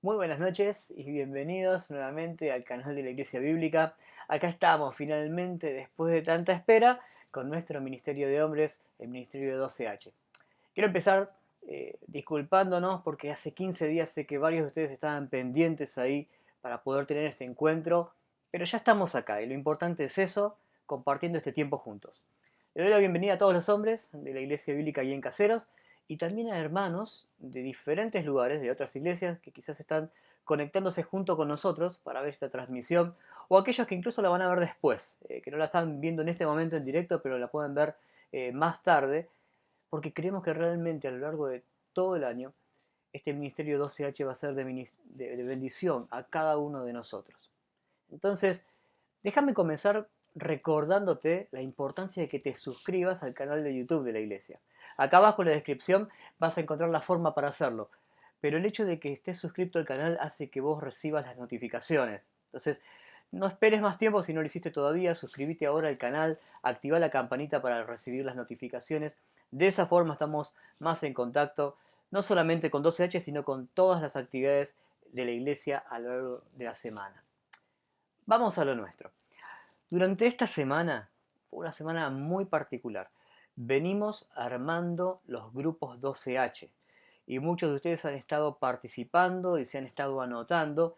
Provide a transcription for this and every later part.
Muy buenas noches y bienvenidos nuevamente al canal de la Iglesia Bíblica. Acá estamos finalmente, después de tanta espera, con nuestro Ministerio de Hombres, el Ministerio de 12H. Quiero empezar disculpándonos porque hace 15 días sé que varios de ustedes estaban pendientes ahí para poder tener este encuentro, pero ya estamos acá y lo importante es eso, compartiendo este tiempo juntos. Le doy la bienvenida a todos los hombres de la Iglesia Bíblica y en Caseros y también a hermanos de diferentes lugares, de otras iglesias que quizás están conectándose junto con nosotros para ver esta transmisión, o aquellos que incluso la van a ver después, que no la están viendo en este momento en directo, pero la pueden ver más tarde, porque creemos que realmente a lo largo de todo el año este Ministerio 12H va a ser de bendición a cada uno de nosotros. Entonces, déjame comenzar recordándote la importancia de que te suscribas al canal de YouTube de la iglesia. Acá abajo en la descripción vas a encontrar la forma para hacerlo, pero el hecho de que estés suscrito al canal hace que vos recibas las notificaciones. Entonces, no esperes más tiempo si no lo hiciste todavía, suscríbete ahora al canal, activa la campanita para recibir las notificaciones. De esa forma estamos más en contacto, no solamente con 12H, sino con todas las actividades de la iglesia a lo largo de la semana. Vamos a lo nuestro. Durante esta semana, fue una semana muy particular, venimos armando los grupos 12H y muchos de ustedes han estado participando y se han estado anotando,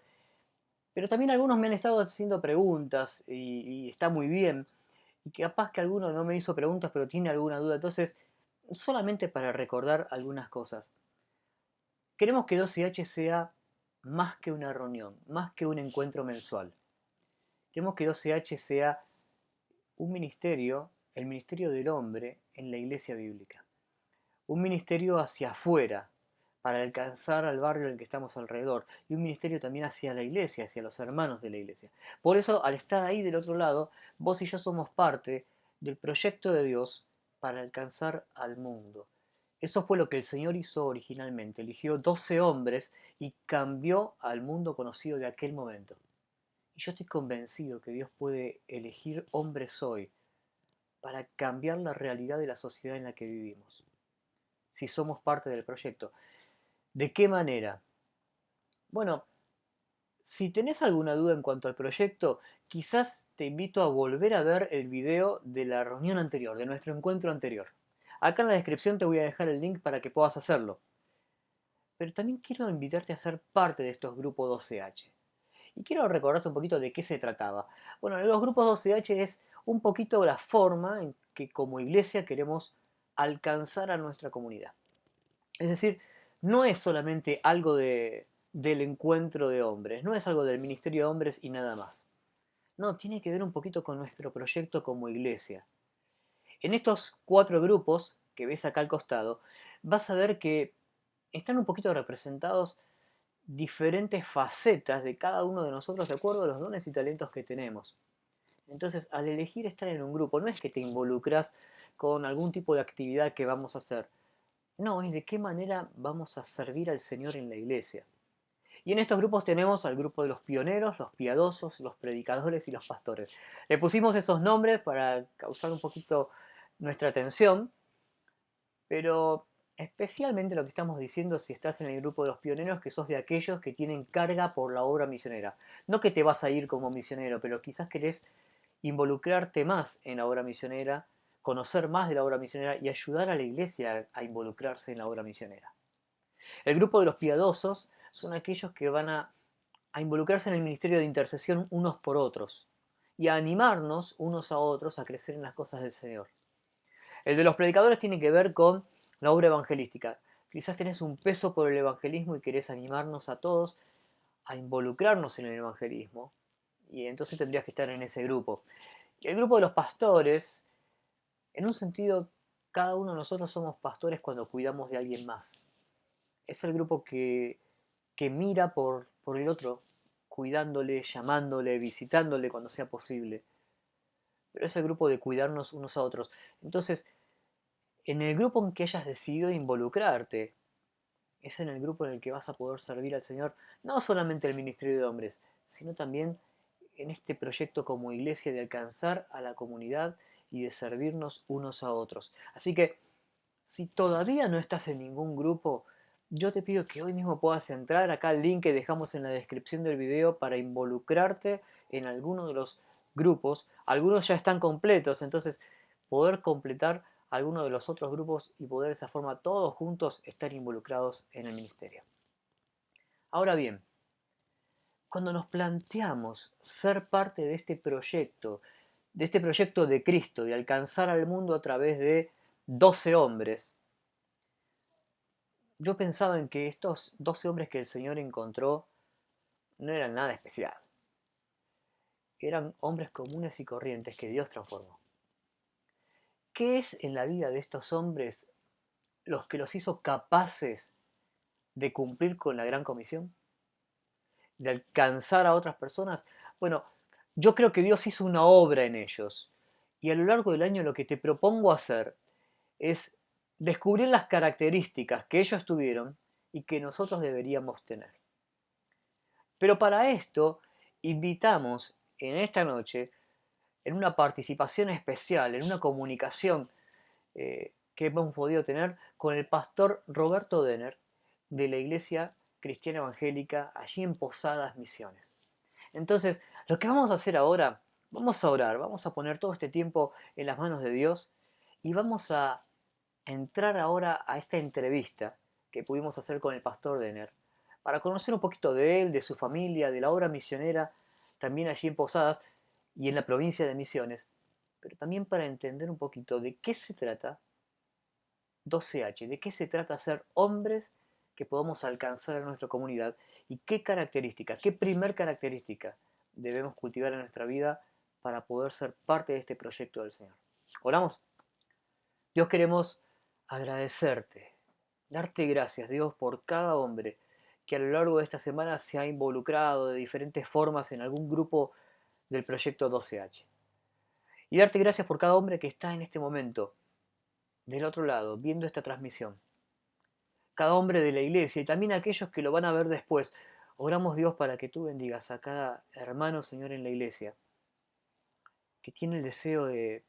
pero también algunos me han estado haciendo preguntas y está muy bien, y capaz que alguno no me hizo preguntas pero tiene alguna duda, entonces solamente para recordar algunas cosas. Queremos que 12H sea más que una reunión, más que un encuentro mensual. Queremos que 12H sea un ministerio, el ministerio del hombre en la iglesia bíblica. Un ministerio hacia afuera, para alcanzar al barrio en el que estamos alrededor. Y un ministerio también hacia la iglesia, hacia los hermanos de la iglesia. Por eso, al estar ahí del otro lado, vos y yo somos parte del proyecto de Dios para alcanzar al mundo. Eso fue lo que el Señor hizo originalmente. Eligió 12 hombres y cambió al mundo conocido de aquel momento. Y yo estoy convencido que Dios puede elegir hombres hoy para cambiar la realidad de la sociedad en la que vivimos, si somos parte del proyecto. ¿De qué manera? Bueno, si tenés alguna duda en cuanto al proyecto, quizás te invito a volver a ver el video de la reunión anterior, de nuestro encuentro anterior. Acá en la descripción te voy a dejar el link para que puedas hacerlo. Pero también quiero invitarte a ser parte de estos grupos 12H. Y quiero recordarte un poquito de qué se trataba. Bueno, los grupos 12H es un poquito la forma en que como iglesia queremos alcanzar a nuestra comunidad. Es decir, no es solamente algo del encuentro de hombres, no es algo del ministerio de hombres y nada más. No, tiene que ver un poquito con nuestro proyecto como iglesia. En estos 4 grupos que ves acá al costado, vas a ver que están un poquito representados diferentes facetas de cada uno de nosotros de acuerdo a los dones y talentos que tenemos. Entonces, al elegir estar en un grupo, no es que te involucras con algún tipo de actividad que vamos a hacer. No, es de qué manera vamos a servir al Señor en la iglesia. Y en estos grupos tenemos al grupo de los pioneros, los piadosos, los predicadores y los pastores. Le pusimos esos nombres para causar un poquito nuestra atención, pero especialmente lo que estamos diciendo si estás en el grupo de los pioneros, que sos de aquellos que tienen carga por la obra misionera. No que te vas a ir como misionero, pero quizás querés involucrarte más en la obra misionera, conocer más de la obra misionera y ayudar a la iglesia a involucrarse en la obra misionera. El grupo de los piadosos son aquellos que van a involucrarse en el ministerio de intercesión unos por otros y a animarnos unos a otros a crecer en las cosas del Señor. El de los predicadores tiene que ver con la obra evangelística. Quizás tenés un peso por el evangelismo y querés animarnos a todos a involucrarnos en el evangelismo. Y entonces tendrías que estar en ese grupo. Y el grupo de los pastores, en un sentido, cada uno de nosotros somos pastores cuando cuidamos de alguien más. Es el grupo que mira por el otro, cuidándole, llamándole, visitándole cuando sea posible. Pero es el grupo de cuidarnos unos a otros. Entonces, en el grupo en que hayas decidido involucrarte, es en el grupo en el que vas a poder servir al Señor, no solamente el ministerio de hombres, sino también en este proyecto como iglesia de alcanzar a la comunidad y de servirnos unos a otros. Así que, si todavía no estás en ningún grupo, yo te pido que hoy mismo puedas entrar acá al link que dejamos en la descripción del video para involucrarte en alguno de los grupos. Algunos ya están completos, entonces poder completar alguno de los otros grupos y poder de esa forma todos juntos estar involucrados en el ministerio. Ahora bien, cuando nos planteamos ser parte de este proyecto de Cristo, de alcanzar al mundo a través de 12 hombres, yo pensaba en que estos 12 hombres que el Señor encontró no eran nada especial. Eran hombres comunes y corrientes que Dios transformó. ¿Qué es en la vida de estos hombres los que los hizo capaces de cumplir con la gran comisión? ¿De alcanzar a otras personas? Bueno, yo creo que Dios hizo una obra en ellos. Y a lo largo del año lo que te propongo hacer es descubrir las características que ellos tuvieron y que nosotros deberíamos tener. Pero para esto invitamos en esta noche, en una participación especial, en una comunicación que hemos podido tener con el pastor Roberto Denner de la Iglesia Cristiana Evangélica allí en Posadas Misiones. Entonces, lo que vamos a hacer ahora, vamos a orar, vamos a poner todo este tiempo en las manos de Dios y vamos a entrar ahora a esta entrevista que pudimos hacer con el pastor Denner para conocer un poquito de él, de su familia, de la obra misionera, también allí en Posadas y en la provincia de Misiones, pero también para entender un poquito de qué se trata 12H, de qué se trata ser hombres que podamos alcanzar en nuestra comunidad y qué características, qué primer característica debemos cultivar en nuestra vida para poder ser parte de este proyecto del Señor. Oramos. Dios, queremos agradecerte, darte gracias, Dios, por cada hombre que a lo largo de esta semana se ha involucrado de diferentes formas en algún grupo del proyecto 12H. Y darte gracias por cada hombre que está en este momento del otro lado, viendo esta transmisión. Cada hombre de la iglesia y también aquellos que lo van a ver después. Oramos, Dios, para que tú bendigas a cada hermano, Señor, en la iglesia, que tiene el deseo de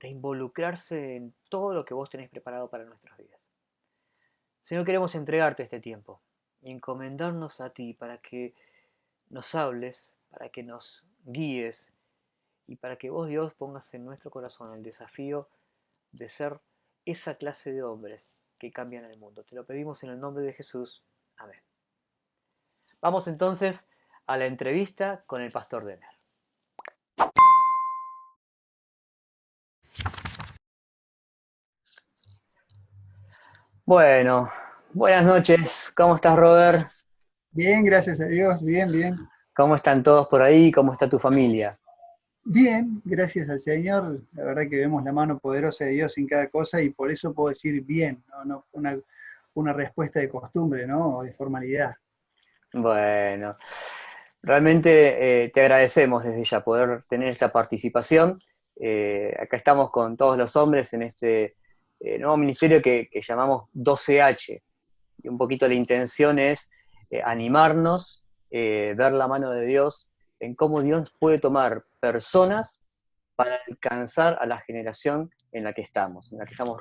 involucrarse en todo lo que vos tenés preparado para nuestras vidas. Señor, queremos entregarte este tiempo y encomendarnos a ti para que nos hables, para que nos guíes y para que vos, Dios, pongas en nuestro corazón el desafío de ser esa clase de hombres que cambian el mundo. Te lo pedimos en el nombre de Jesús. Amén. Vamos entonces a la entrevista con el pastor Denner. Bueno, buenas noches. ¿Cómo estás, Robert? Bien, gracias a Dios, bien, bien. ¿Cómo están todos por ahí? ¿Cómo está tu familia? Bien, gracias al Señor. La verdad que vemos la mano poderosa de Dios en cada cosa y por eso puedo decir bien, no una respuesta de costumbre, ¿no? O de formalidad. Bueno, realmente te agradecemos desde ya poder tener esta participación. Acá estamos con todos los hombres en este nuevo ministerio que llamamos 12H. Y un poquito la intención es animarnos, ver la mano de Dios en cómo Dios puede tomar personas para alcanzar a la generación en la que estamos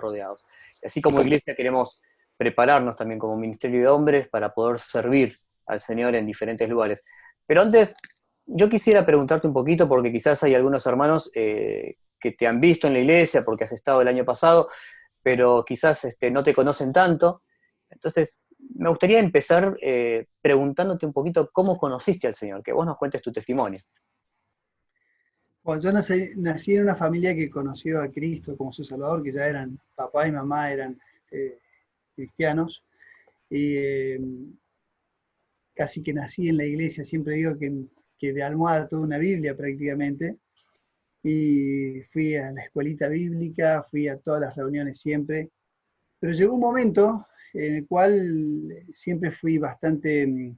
rodeados. Y así como iglesia queremos prepararnos también como ministerio de hombres para poder servir al Señor en diferentes lugares. Pero antes, yo quisiera preguntarte un poquito, porque quizás hay algunos hermanos que te han visto en la iglesia, porque has estado el año pasado, pero quizás no te conocen tanto. Entonces, me gustaría empezar preguntándote un poquito cómo conociste al Señor, que vos nos cuentes tu testimonio. Bueno, yo nací en una familia que conoció a Cristo como su Salvador, que ya eran, papá y mamá eran eh, cristianos, y casi que nací en la iglesia, siempre digo que de almohada toda una Biblia prácticamente, y fui a la escuelita bíblica, fui a todas las reuniones siempre, pero llegó un momento en el cual siempre fui bastante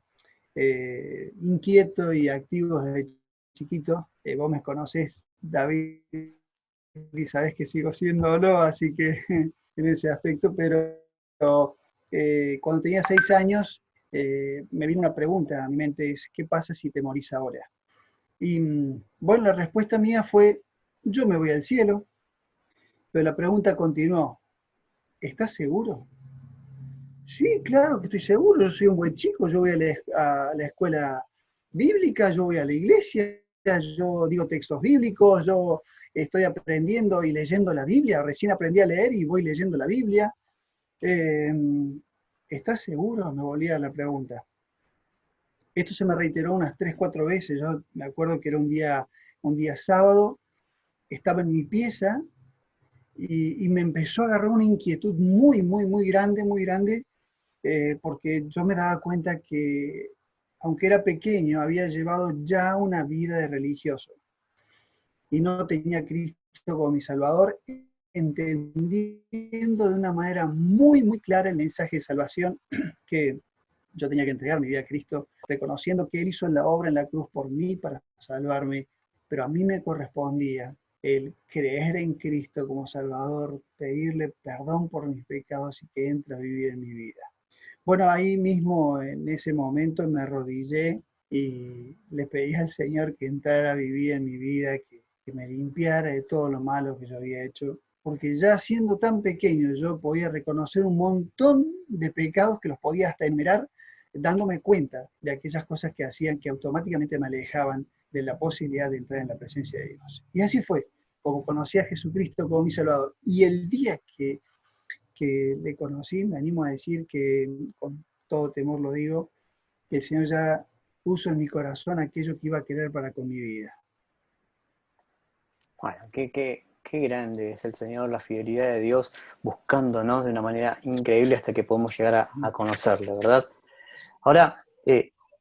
inquieto y activo desde chiquito. Vos me conocés, David, y sabés que sigo siéndolo, así que en ese aspecto, pero cuando tenía 6 años me vino una pregunta a mi mente, es, ¿qué pasa si te morís ahora? Y bueno, la respuesta mía fue, yo me voy al cielo, pero la pregunta continuó, ¿estás seguro? Sí, claro que estoy seguro, yo soy un buen chico, yo voy a la escuela bíblica, yo voy a la iglesia, yo digo textos bíblicos, yo estoy aprendiendo y leyendo la Biblia, recién aprendí a leer y voy leyendo la Biblia. Eh, ¿Estás seguro? Me volvía la pregunta. Esto se me reiteró unas 3, 4 veces, yo me acuerdo que era un día sábado, estaba en mi pieza y me empezó a agarrar una inquietud muy, muy, muy grande, porque yo me daba cuenta que, aunque era pequeño, había llevado ya una vida de religioso y no tenía a Cristo como mi Salvador, entendiendo de una manera muy, muy clara el mensaje de salvación, que yo tenía que entregar mi vida a Cristo, reconociendo que Él hizo la obra en la cruz por mí para salvarme, pero a mí me correspondía el creer en Cristo como Salvador, pedirle perdón por mis pecados y que entre a vivir en mi vida. Bueno, ahí mismo, en ese momento, me arrodillé y le pedí al Señor que entrara a vivir en mi vida, que me limpiara de todo lo malo que yo había hecho, porque ya siendo tan pequeño yo podía reconocer un montón de pecados que los podía hasta enumerar, dándome cuenta de aquellas cosas que hacían que automáticamente me alejaban de la posibilidad de entrar en la presencia de Dios. Y así fue, como conocí a Jesucristo como mi Salvador. Y el día que le conocí, me animo a decir que con todo temor lo digo, que el Señor ya puso en mi corazón aquello que iba a querer para con mi vida. Bueno, qué grande es el Señor, la fidelidad de Dios buscándonos de una manera increíble hasta que podemos llegar a conocerle, ¿verdad? Ahora,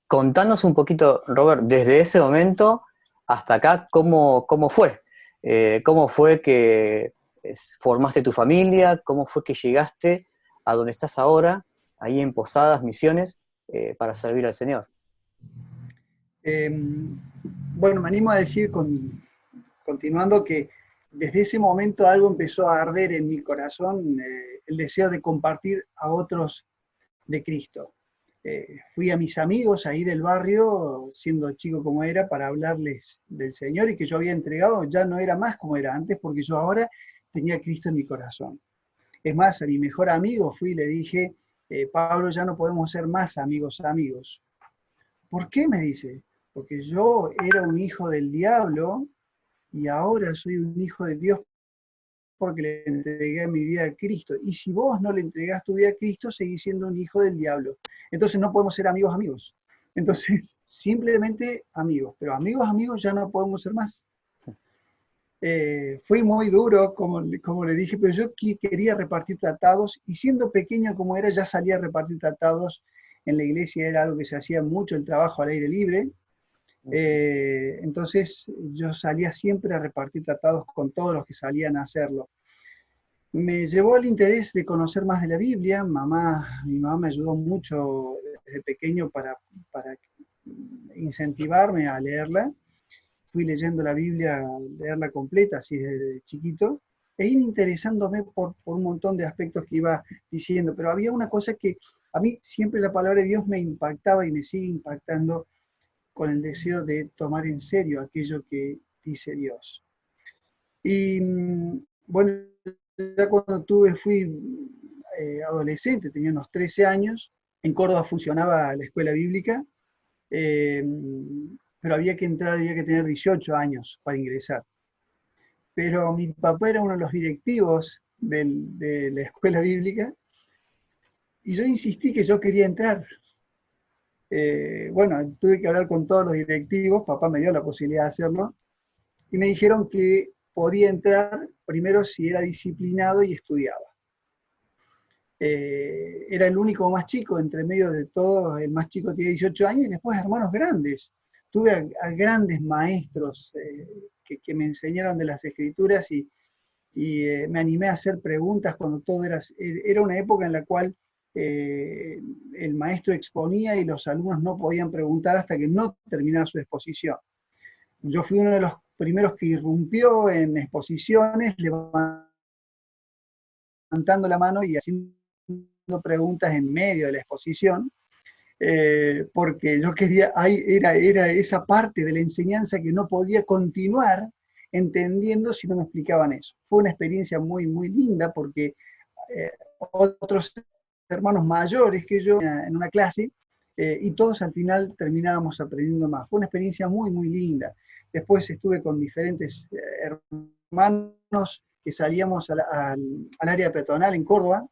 contanos un poquito, Robert, desde ese momento hasta acá, ¿cómo fue? ¿Cómo fue que formaste tu familia? ¿Cómo fue que llegaste a donde estás ahora, ahí en Posadas, Misiones, para servir al Señor? Eh, bueno, me animo a decir, continuando, que desde ese momento algo empezó a arder en mi corazón, el deseo de compartir a otros de Cristo. Fui a mis amigos ahí del barrio, siendo chico como era, para hablarles del Señor y que yo había entregado, ya no era más como era antes, porque yo ahora tenía a Cristo en mi corazón. Es más, a mi mejor amigo fui y le dije, Pablo, ya no podemos ser más amigos amigos. ¿Por qué? Me dice, porque yo era un hijo del diablo y ahora soy un hijo de Dios porque le entregué mi vida a Cristo. Y si vos no le entregás tu vida a Cristo, seguís siendo un hijo del diablo. Entonces no podemos ser amigos amigos. Entonces, simplemente amigos, pero amigos amigos ya no podemos ser más. Fui muy duro, como le dije, pero yo quería repartir tratados y siendo pequeño como era, ya salía a repartir tratados. En la iglesia era algo que se hacía mucho, el trabajo al aire libre. Entonces yo salía siempre a repartir tratados con todos los que salían a hacerlo. Me llevó el interés de conocer más de la Biblia. Mi mamá me ayudó mucho desde pequeño para incentivarme a leerla. Fui leyendo la Biblia, leerla completa, así desde chiquito, e ir interesándome por un montón de aspectos que iba diciendo. Pero había una cosa que a mí siempre la palabra de Dios me impactaba y me sigue impactando, con el deseo de tomar en serio aquello que dice Dios. Y bueno, ya cuando fui adolescente, tenía unos 13 años, en Córdoba funcionaba la escuela bíblica, eh, pero había que entrar, había que tener 18 años para ingresar. Pero mi papá era uno de los directivos de la escuela bíblica y yo insistí que yo quería entrar. Bueno, tuve que hablar con todos los directivos, papá me dio la posibilidad de hacerlo, y me dijeron que podía entrar primero si era disciplinado y estudiaba. Era el único más chico, entre medio de todos, el más chico tenía 18 años y después hermanos grandes. Tuve a grandes maestros que me enseñaron de las escrituras y me animé a hacer preguntas cuando todo era una época en la cual el maestro exponía y los alumnos no podían preguntar hasta que no terminara su exposición. Yo fui uno de los primeros que irrumpió en exposiciones, levantando la mano y haciendo preguntas en medio de la exposición, porque yo quería, ahí era esa parte de la enseñanza que no podía continuar entendiendo si no me explicaban eso. Fue una experiencia muy, muy linda porque otros hermanos mayores que yo en una clase, y todos al final terminábamos aprendiendo más. Fue una experiencia muy, muy linda. Después estuve con diferentes hermanos que salíamos al área peatonal en Córdoba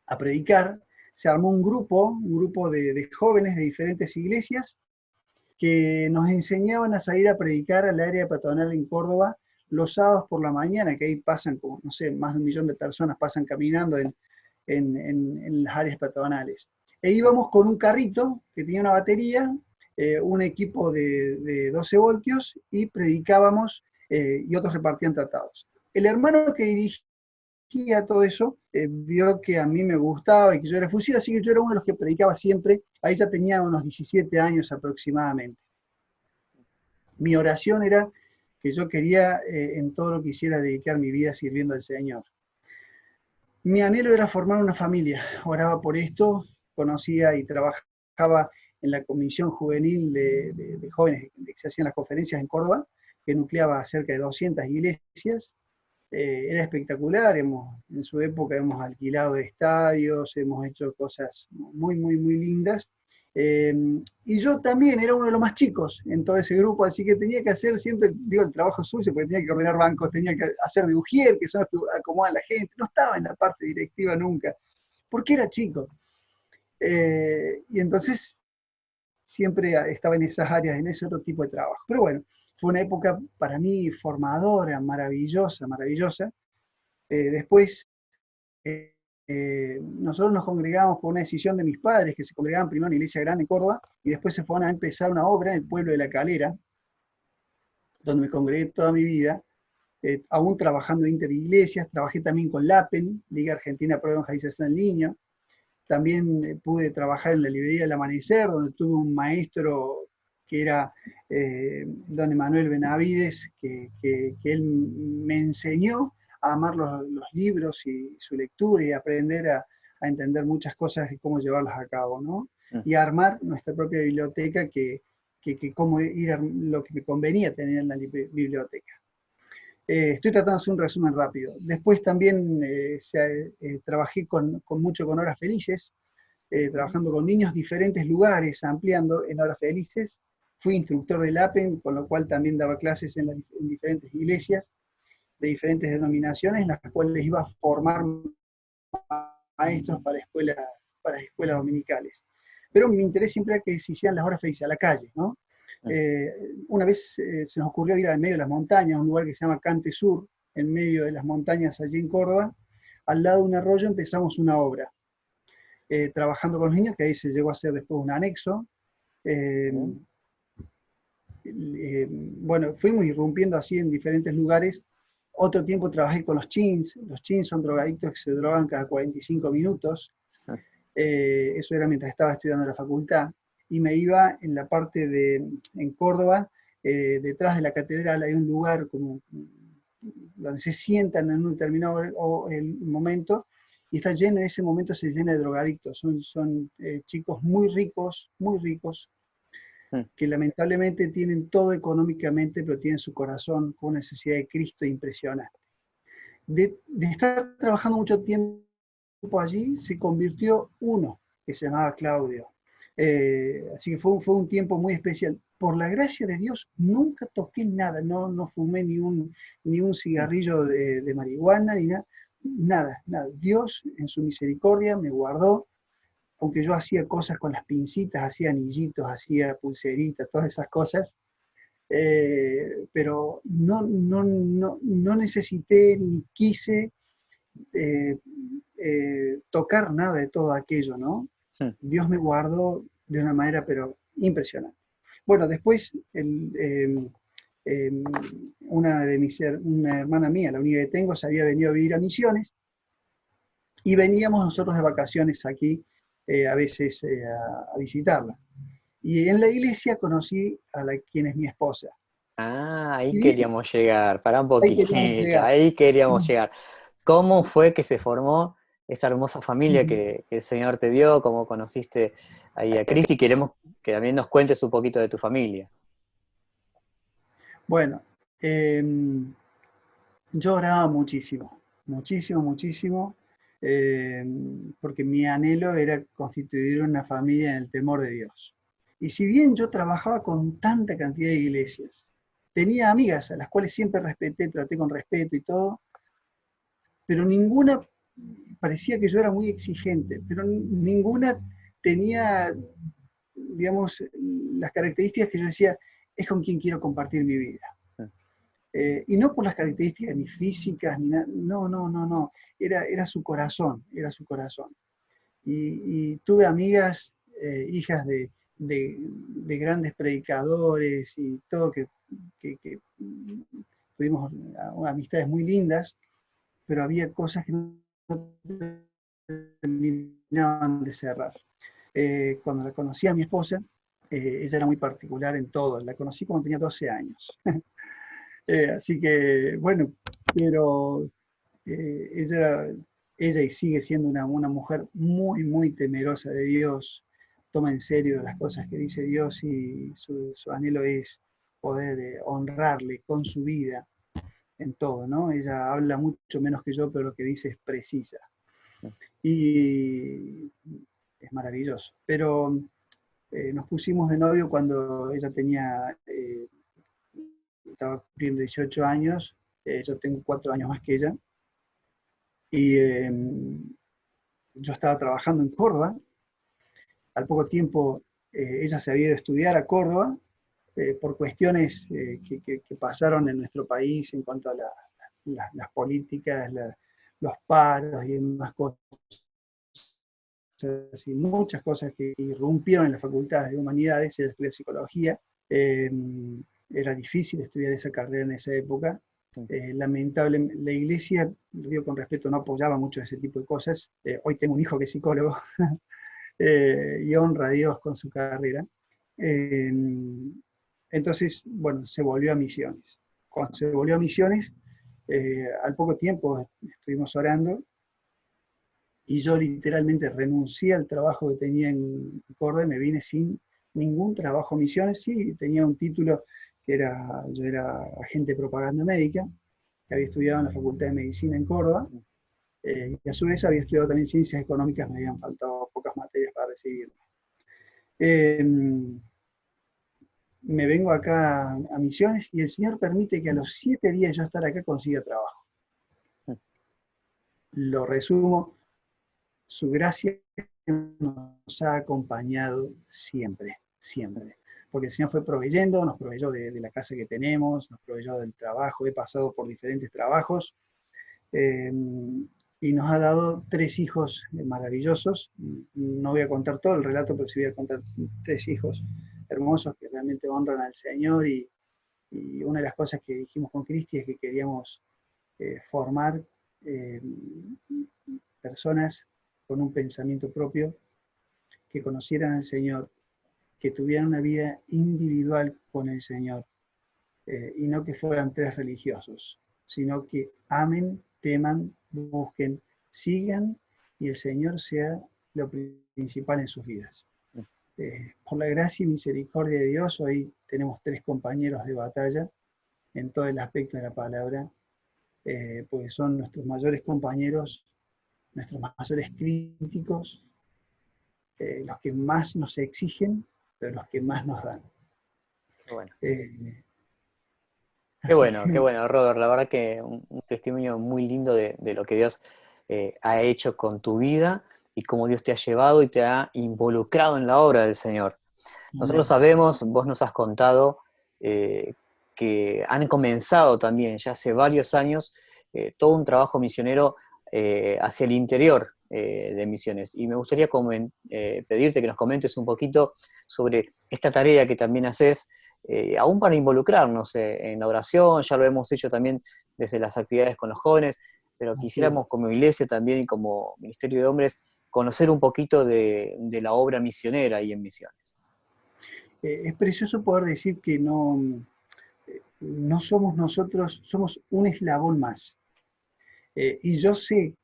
a predicar. Se armó un grupo de jóvenes de diferentes iglesias que nos enseñaban a salir a predicar al área peatonal en Córdoba los sábados por la mañana, que ahí pasan, como, no sé, más de 1 millón de personas pasan caminando en las áreas peatonales. E íbamos con un carrito que tenía una batería, un equipo de 12 voltios y predicábamos, y otros repartían tratados. El hermano que dirigía todo eso vio que a mí me gustaba y que yo era efusivo, así que yo era uno de los que predicaba siempre. Ahí ya tenía unos 17 años aproximadamente. Mi oración era que yo quería en todo lo que hiciera dedicar mi vida sirviendo al Señor. Mi anhelo era formar una familia, oraba por esto, conocía y trabajaba en la comisión juvenil de jóvenes que se hacían las conferencias en Córdoba, que nucleaba cerca de 200 iglesias. Era espectacular, en su época hemos alquilado estadios, hemos hecho cosas muy, muy, muy lindas. Eh, y yo también era uno de los más chicos en todo ese grupo, así que tenía que hacer siempre, digo, el trabajo sucio, porque tenía que ordenar bancos, tenía que hacer de ujier, que son los que acomodan a la gente, no estaba en la parte directiva nunca, porque era chico. Y entonces siempre estaba en esas áreas, en ese otro tipo de trabajo. Pero bueno, fue una época para mí formadora, maravillosa, maravillosa. Después, nosotros nos congregamos por una decisión de mis padres, que se congregaban primero en la iglesia grande en Córdoba, y después se fueron a empezar una obra en el pueblo de La Calera, donde me congregué toda mi vida, aún trabajando en interiglesias. Trabajé también con LAPEN, Liga Argentina Pro Evangelización en Línea. También pude trabajar en la librería del Amanecer, donde tuve un maestro que era don Emanuel Benavides, que él me enseñó a amar los libros y su lectura y aprender a entender muchas cosas y cómo llevarlas a cabo, ¿no? Y a armar nuestra propia biblioteca, que cómo ir a lo que me convenía tener en la biblioteca. Estoy tratando de hacer un resumen rápido. Después también trabajé mucho con Horas Felices, trabajando con niños, diferentes lugares, ampliando en Horas Felices. Fui instructor del APEN, con lo cual también daba clases en diferentes iglesias de diferentes denominaciones, en las cuales iba a formar maestros para escuelas dominicales. Pero mi interés siempre era que se hicieran las horas felices a la calle, ¿no? Una vez se nos ocurrió ir al medio de las montañas, a un lugar que se llama Cante Sur, en medio de las montañas allí en Córdoba. Al lado de un arroyo empezamos una obra, trabajando con los niños, que ahí se llegó a hacer después un anexo. Bueno, fuimos irrumpiendo así en diferentes lugares. Otro tiempo trabajé con los chins. Los chins son drogadictos que se drogan cada 45 minutos. Eso era mientras estaba estudiando en la facultad. Y me iba en la parte en Córdoba, detrás de la catedral hay un lugar como donde se sientan en un determinado momento, y está lleno, en ese momento se llena de drogadictos. Son chicos muy ricos, que lamentablemente tienen todo económicamente, pero tienen su corazón con una necesidad de Cristo impresionante. De estar trabajando mucho tiempo allí, se convirtió uno que se llamaba Claudio. Así que fue un tiempo muy especial. Por la gracia de Dios, nunca toqué nada, no fumé ni un cigarrillo de marihuana, ni nada. Dios, en su misericordia, me guardó, aunque yo hacía cosas con las pincitas, hacía anillitos, hacía pulseritas, todas esas cosas, pero no necesité ni quise eh, tocar nada de todo aquello, ¿no? Dios me guardó de una manera, pero impresionante. Bueno, después una hermana mía, la única que tengo, se había venido a vivir a Misiones, y veníamos nosotros de vacaciones aquí a veces a visitarla. Y en la iglesia conocí quien es mi esposa. Ah, ahí Y bien, queríamos llegar, para un ahí queríamos poquitito, llegar. ahí queríamos llegar. ¿Cómo fue que se formó esa hermosa familia que el Señor te dio? ¿Cómo conociste ahí a Cristi? Queremos que también nos cuentes un poquito de tu familia. Bueno, yo oraba muchísimo, muchísimo, muchísimo. porque mi anhelo era constituir una familia en el temor de Dios. Y si bien yo trabajaba con tanta cantidad de iglesias, tenía amigas a las cuales siempre respeté, traté con respeto y todo, pero ninguna, parecía que yo era muy exigente, pero ninguna tenía, digamos, las características que yo decía, es con quien quiero compartir mi vida. Y no por las características ni físicas, ni nada, no, no, no, no, era su corazón, era su corazón. Y tuve amigas, hijas de grandes predicadores y todo, que tuvimos amistades muy lindas, pero había cosas que no terminaban de cerrar. Cuando la conocí a mi esposa, ella era muy particular en todo, la conocí cuando tenía 12 años. Así que, bueno, pero ella, ella y sigue siendo una mujer muy, muy temerosa de Dios, toma en serio las cosas que dice Dios y su anhelo es poder honrarle con su vida en todo, ¿no? Ella habla mucho menos que yo, pero lo que dice es precisa. Y es maravilloso. Pero nos pusimos de novio cuando ella estaba cumpliendo 18 años, yo tengo 4 años más que ella, y yo estaba trabajando en Córdoba. Al poco tiempo ella se había ido a estudiar a Córdoba por cuestiones que pasaron en nuestro país en cuanto a las políticas, los paros y demás cosas, y muchas cosas que irrumpieron en las facultades de humanidades. Ella estudia psicología. Eh, Era difícil estudiar esa carrera en esa época. Lamentablemente, la iglesia, lo digo con respeto, no apoyaba mucho ese tipo de cosas. Hoy tengo un hijo que es psicólogo y honra a Dios con su carrera. Eh, entonces, bueno, se volvió a misiones. Cuando se volvió a misiones, al poco tiempo estuvimos orando y yo literalmente renuncié al trabajo que tenía en Córdoba y me vine sin ningún trabajo en misiones. Sí, tenía un título yo era agente de propaganda médica, que había estudiado en la Facultad de Medicina en Córdoba, y a su vez había estudiado también ciencias económicas, me habían faltado pocas materias para recibirme. Eh, Me vengo acá a Misiones y el Señor permite que a los 7 días yo estar acá consiga trabajo. Lo resumo, su gracia nos ha acompañado siempre, siempre. Porque el Señor fue proveyendo, nos proveyó de la casa que tenemos, nos proveyó del trabajo, he pasado por diferentes trabajos, eh, y nos ha dado 3 hijos maravillosos. No voy a contar todo el relato, pero sí voy a contar 3 hijos hermosos que realmente honran al Señor, y una de las cosas que dijimos con Cristi es que queríamos formar eh, personas con un pensamiento propio, que conocieran al Señor, que tuvieran una vida individual con el Señor, y no que fueran 3 religiosos, sino que amen, teman, busquen, sigan, y el Señor sea lo principal en sus vidas. Por la gracia y misericordia de Dios, hoy tenemos 3 compañeros de batalla en todo el aspecto de la palabra, porque son nuestros mayores compañeros, nuestros mayores críticos, los que más nos exigen, pero los que más nos dan. Qué bueno. Eh, Así Qué que bueno, Robert. La verdad que un testimonio muy lindo de lo que Dios ha hecho con tu vida y cómo Dios te ha llevado y te ha involucrado en la obra del Señor. Nosotros amén. sabemos, vos nos has contado, eh, que han comenzado también ya hace varios años todo un trabajo misionero hacia el interior de Misiones. Y me gustaría pedirte que nos comentes un poquito sobre esta tarea que también haces, aún para involucrarnos en la oración. Ya lo hemos hecho también desde las actividades con los jóvenes, pero Así es. quisiéramos como iglesia también y como Ministerio de Hombres conocer un poquito de la obra misionera ahí en Misiones. Es precioso poder decir que no somos nosotros, somos un eslabón más. Y yo sé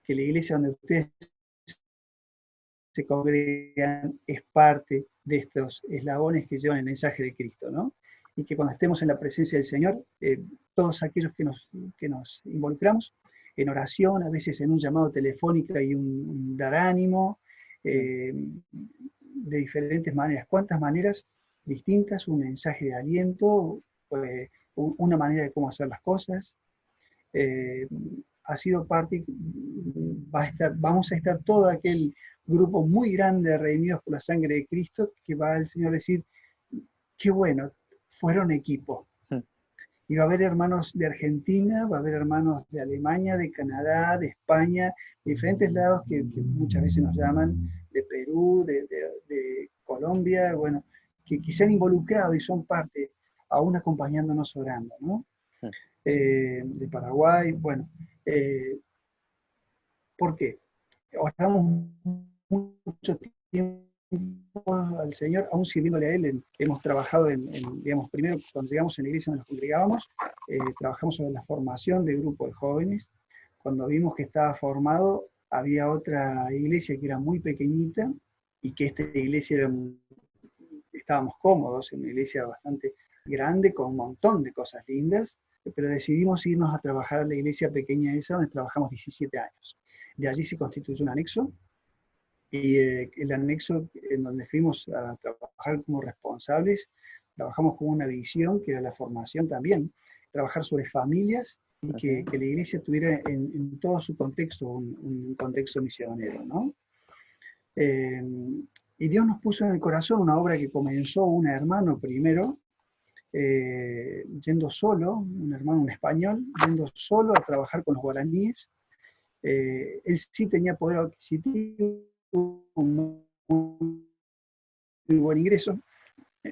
que la iglesia donde ustedes se congregan es parte de estos eslabones que llevan el mensaje de Cristo, ¿no? Y que cuando estemos en la presencia del Señor, todos aquellos que nos involucramos, en oración, a veces en un llamado telefónico y un dar ánimo, de diferentes maneras. ¿Cuántas maneras distintas? Un mensaje de aliento, una manera de cómo hacer las cosas. eh, ha sido parte, vamos a estar todo aquel grupo muy grande reunidos por la sangre de Cristo, que va el Señor a decir, qué bueno, fueron equipo. Mm. Y va a haber hermanos de Argentina, va a haber hermanos de Alemania, de Canadá, de España, de diferentes lados que muchas veces nos llaman, de Perú, de Colombia, bueno, que se han involucrado y son parte, aún acompañándonos orando, ¿no? Mm. De Paraguay, bueno, ¿por qué? Oramos mucho tiempo al Señor, aún sirviéndole a Él. Hemos trabajado digamos, primero cuando llegamos en la iglesia donde nos congregábamos, trabajamos sobre la formación de grupo de jóvenes. Cuando vimos que estaba formado, había otra iglesia que era muy pequeñita y que esta iglesia estábamos cómodos, en una iglesia bastante grande, con un montón de cosas lindas, pero decidimos irnos a trabajar a la iglesia pequeña esa, donde trabajamos 17 años. De allí se constituyó un anexo, y el anexo en donde fuimos a trabajar como responsables, trabajamos con una visión que era la formación también, trabajar sobre familias y que la iglesia tuviera en todo su contexto un contexto misionero, ¿no? Eh, y Dios nos puso en el corazón una obra que comenzó un hermano primero, yendo solo, un hermano, un español, yendo solo a trabajar con los guaraníes. Él sí tenía poder adquisitivo, un muy buen ingreso,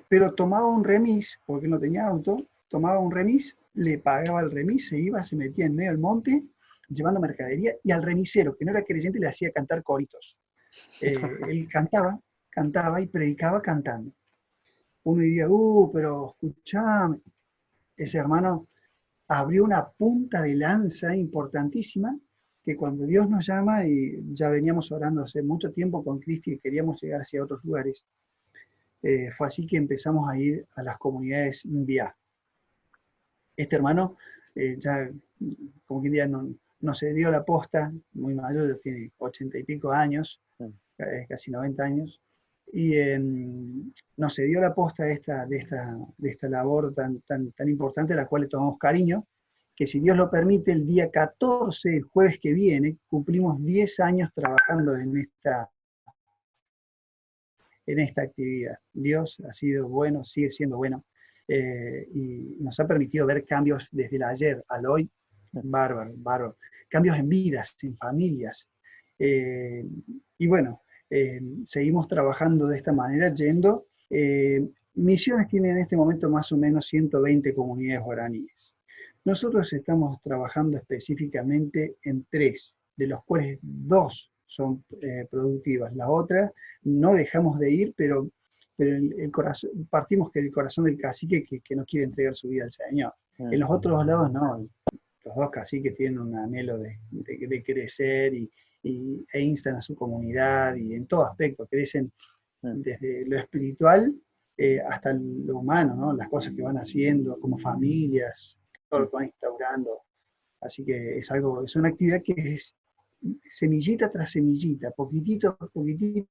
pero tomaba un remis, porque no tenía auto, tomaba un remis, le pagaba el remis, se iba, se metía en medio del monte, llevando mercadería, y al remisero, que no era creyente, le hacía cantar coritos. Él cantaba y predicaba cantando. Uno diría, pero escuchame, ese hermano abrió una punta de lanza importantísima que cuando Dios nos llama, y ya veníamos orando hace mucho tiempo con Cristi y queríamos llegar hacia otros lugares, fue así que empezamos a ir a las comunidades vía. Este hermano ya, como quien diga, no se dio la posta, muy mayor, tiene 80 y pico años, casi 90 años, y no se dio la posta de esta labor tan importante, a la cual le tomamos cariño, que si Dios lo permite, el día 14, el jueves que viene, cumplimos 10 años trabajando en esta actividad. Dios ha sido bueno, sigue siendo bueno, y nos ha permitido ver cambios desde el ayer al hoy, bárbaro, bárbaro. Cambios en vidas, en familias. Y bueno, seguimos trabajando de esta manera, yendo. Misiones tiene en este momento más o menos 120 comunidades guaraníes. Nosotros estamos trabajando específicamente en 3, de los cuales 2 son productivas. La otra no dejamos de ir, pero el corazón, partimos que el corazón del cacique que no quiere entregar su vida al Señor. En los otros lados no, los 2 caciques tienen un anhelo de crecer e instan a su comunidad y en todo aspecto, crecen desde lo espiritual hasta lo humano, ¿no? Las cosas que van haciendo como familias, todo lo que van instaurando. Así que es una actividad que es semillita tras semillita, poquitito por poquitito,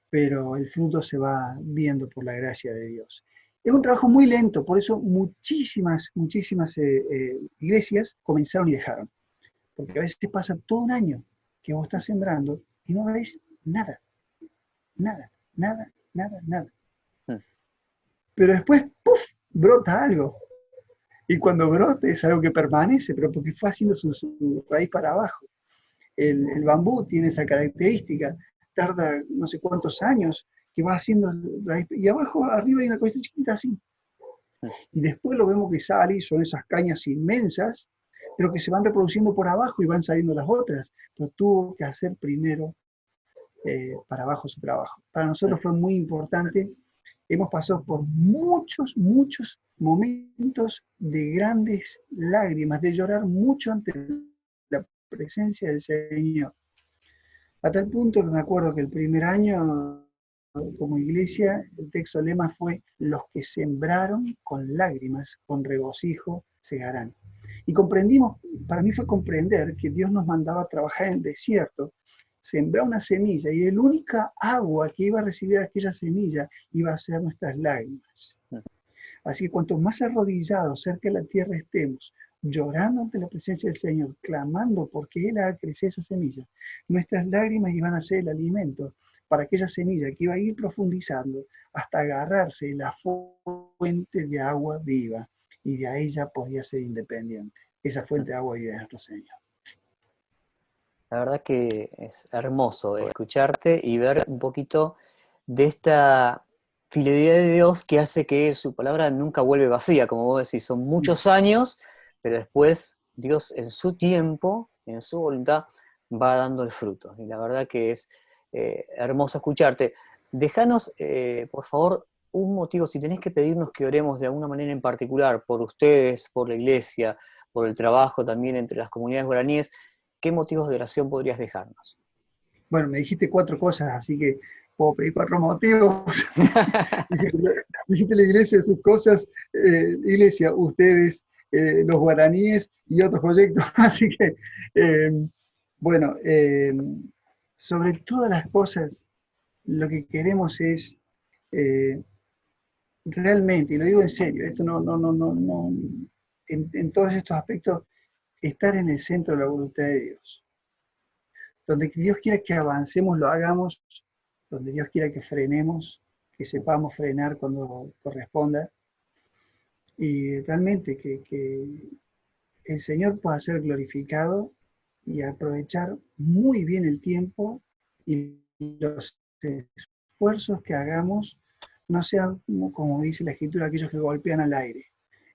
pero el fruto se va viendo por la gracia de Dios. Es un trabajo muy lento, por eso muchísimas iglesias comenzaron y dejaron. Porque a veces te pasa todo un año que vos estás sembrando y no ves nada, nada, nada, nada, nada. Pero después, ¡puf!, brota algo. Y cuando brota es algo que permanece, pero porque fue haciendo su raíz para abajo. El bambú tiene esa característica, tarda no sé cuántos años que va haciendo raíz, y abajo, arriba hay una cosita chiquita así. Y después lo vemos que sale, y son esas cañas inmensas, pero que se van reproduciendo por abajo y van saliendo las otras. Pero tuvo que hacer primero para abajo su trabajo. Para nosotros fue muy importante. Hemos pasado por muchos, muchos momentos de grandes lágrimas, de llorar mucho ante la presencia del Señor. A tal punto que me acuerdo que el primer año, como iglesia, el texto lema fue: los que sembraron con lágrimas, con regocijo, segarán. Y comprendimos, para mí fue comprender que Dios nos mandaba a trabajar en el desierto, sembrar una semilla, y el única agua que iba a recibir aquella semilla iba a ser nuestras lágrimas. Así que cuanto más arrodillados cerca de la tierra estemos, llorando ante la presencia del Señor, clamando porque Él haga crecer esa semilla, nuestras lágrimas iban a ser el alimento para aquella semilla que iba a ir profundizando hasta agarrarse en la fuente de agua viva, y de ahí ya podía ser independiente. Esa fuente de agua viva es nuestro Señor. La verdad que es hermoso escucharte y ver un poquito de esta fidelidad de Dios que hace que su palabra nunca vuelve vacía, como vos decís, son muchos años, pero después Dios en su tiempo, en su voluntad, va dando el fruto. Y la verdad que es hermoso escucharte. Déjanos, por favor, un motivo, si tenés que pedirnos que oremos de alguna manera en particular, por ustedes, por la iglesia, por el trabajo también entre las comunidades guaraníes, ¿qué motivos de oración podrías dejarnos? Bueno, me dijiste 4 cosas, así que puedo pedir 4 motivos. Dijiste la iglesia, sus cosas, iglesia, ustedes, los guaraníes y otros proyectos. Así que, bueno, sobre todas las cosas, lo que queremos es eh, realmente, y lo digo en serio, esto no, en todos estos aspectos, estar en el centro de la voluntad de Dios. Donde Dios quiera que avancemos, lo hagamos. Donde Dios quiera que frenemos, que sepamos frenar cuando corresponda. Y realmente que el Señor pueda ser glorificado y aprovechar muy bien el tiempo, y los esfuerzos que hagamos no sean, como dice la Escritura, aquellos que golpean al aire,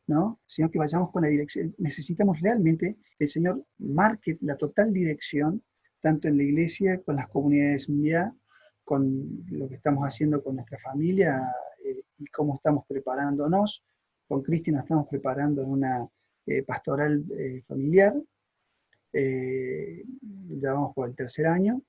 ¿no? Sino que vayamos con la dirección. Necesitamos realmente que el Señor marque la total dirección, tanto en la iglesia, con las comunidades MIA, con lo que estamos haciendo con nuestra familia, y cómo estamos preparándonos. Con Cristi nos estamos preparando en una pastoral familiar. Ya vamos por el 3er año,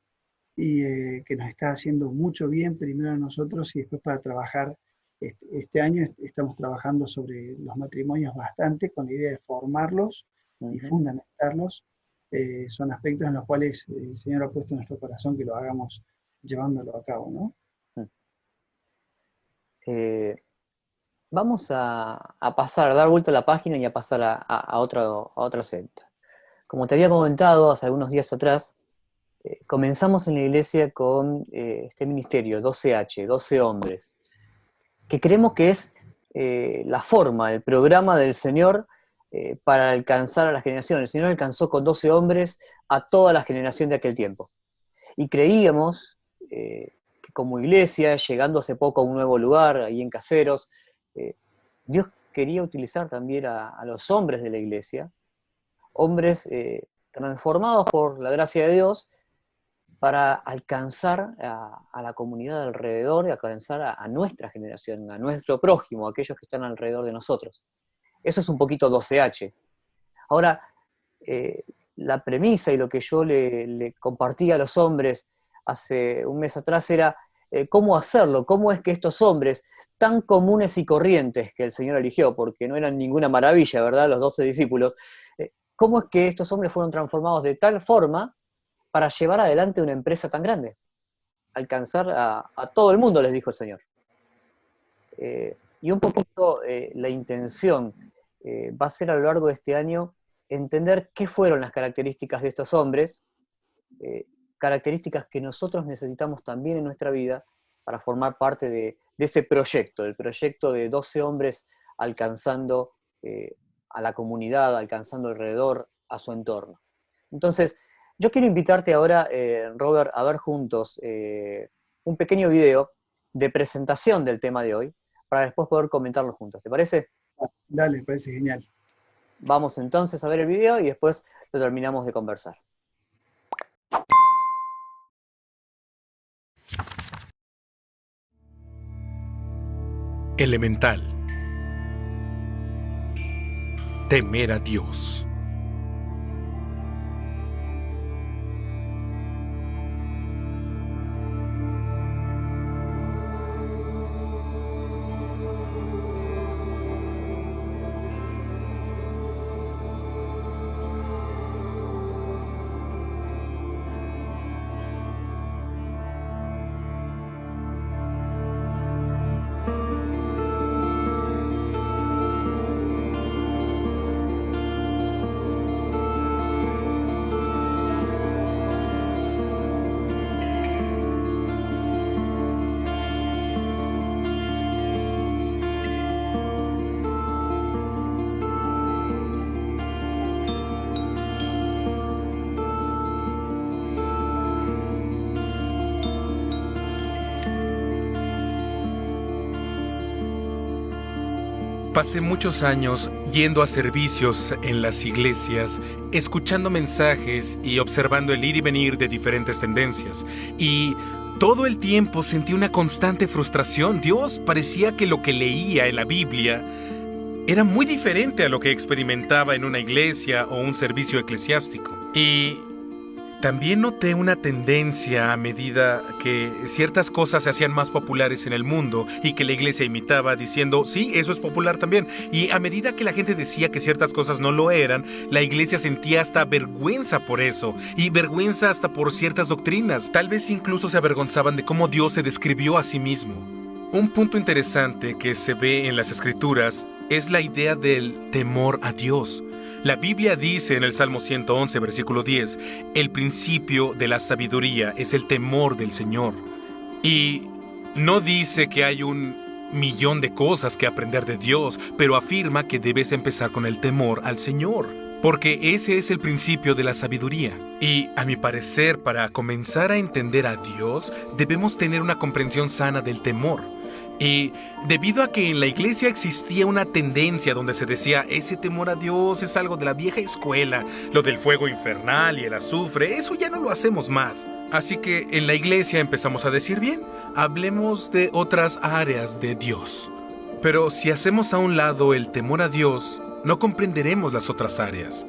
y que nos está haciendo mucho bien, primero a nosotros y después para trabajar. Este año estamos trabajando sobre los matrimonios bastante, con la idea de formarlos y fundamentarlos. Son aspectos en los cuales el Señor ha puesto en nuestro corazón que lo hagamos llevándolo a cabo, ¿no? Vamos a pasar, a dar vuelta a la página y a pasar a otra centro. Como te había comentado hace algunos días atrás, comenzamos en la iglesia con este ministerio, 12H, 12 hombres, que creemos que es la forma, el programa del Señor para alcanzar a la generación. El Señor alcanzó con 12 hombres a toda la generación de aquel tiempo. Y creíamos que como iglesia, llegando hace poco a un nuevo lugar, ahí en Caseros, Dios quería utilizar también a los hombres de la iglesia, hombres transformados por la gracia de Dios, para alcanzar a la comunidad alrededor y alcanzar a nuestra generación, a nuestro prójimo, a aquellos que están alrededor de nosotros. Eso es un poquito 12H. Ahora, la premisa y lo que yo le compartí a los hombres hace un mes atrás era cómo hacerlo, cómo es que estos hombres tan comunes y corrientes que el Señor eligió, porque no eran ninguna maravilla, ¿verdad? Los 12 discípulos, cómo es que estos hombres fueron transformados de tal forma para llevar adelante una empresa tan grande, alcanzar a todo el mundo, les dijo el Señor. Y un poquito la intención va a ser a lo largo de este año entender qué fueron las características de estos hombres, características que nosotros necesitamos también en nuestra vida para formar parte de ese proyecto, el proyecto de 12 hombres alcanzando a la comunidad, alcanzando alrededor, a su entorno. Entonces, yo quiero invitarte ahora, Robert, a ver juntos un pequeño video de presentación del tema de hoy, para después poder comentarlo juntos. ¿Te parece? Dale, parece genial. Vamos entonces a ver el video y después lo terminamos de conversar. Elemental. Temer a Dios. Pasé muchos años yendo a servicios en las iglesias, escuchando mensajes y observando el ir y venir de diferentes tendencias. Y todo el tiempo sentí una constante frustración. Dios parecía que lo que leía en la Biblia era muy diferente a lo que experimentaba en una iglesia o un servicio eclesiástico. Y también noté una tendencia a medida que ciertas cosas se hacían más populares en el mundo y que la iglesia imitaba diciendo, sí, eso es popular también. Y a medida que la gente decía que ciertas cosas no lo eran, la iglesia sentía hasta vergüenza por eso y vergüenza hasta por ciertas doctrinas. Tal vez incluso se avergonzaban de cómo Dios se describió a sí mismo. Un punto interesante que se ve en las Escrituras es la idea del temor a Dios. La Biblia dice en el Salmo 111, versículo 10, el principio de la sabiduría es el temor del Señor. Y no dice que hay un millón de cosas que aprender de Dios, pero afirma que debes empezar con el temor al Señor, porque ese es el principio de la sabiduría. Y a mi parecer, para comenzar a entender a Dios, debemos tener una comprensión sana del temor. Y debido a que en la iglesia existía una tendencia donde se decía ese temor a Dios es algo de la vieja escuela, lo del fuego infernal y el azufre, eso ya no lo hacemos más. Así que en la iglesia empezamos a decir, bien, hablemos de otras áreas de Dios. Pero si hacemos a un lado el temor a Dios, no comprenderemos las otras áreas.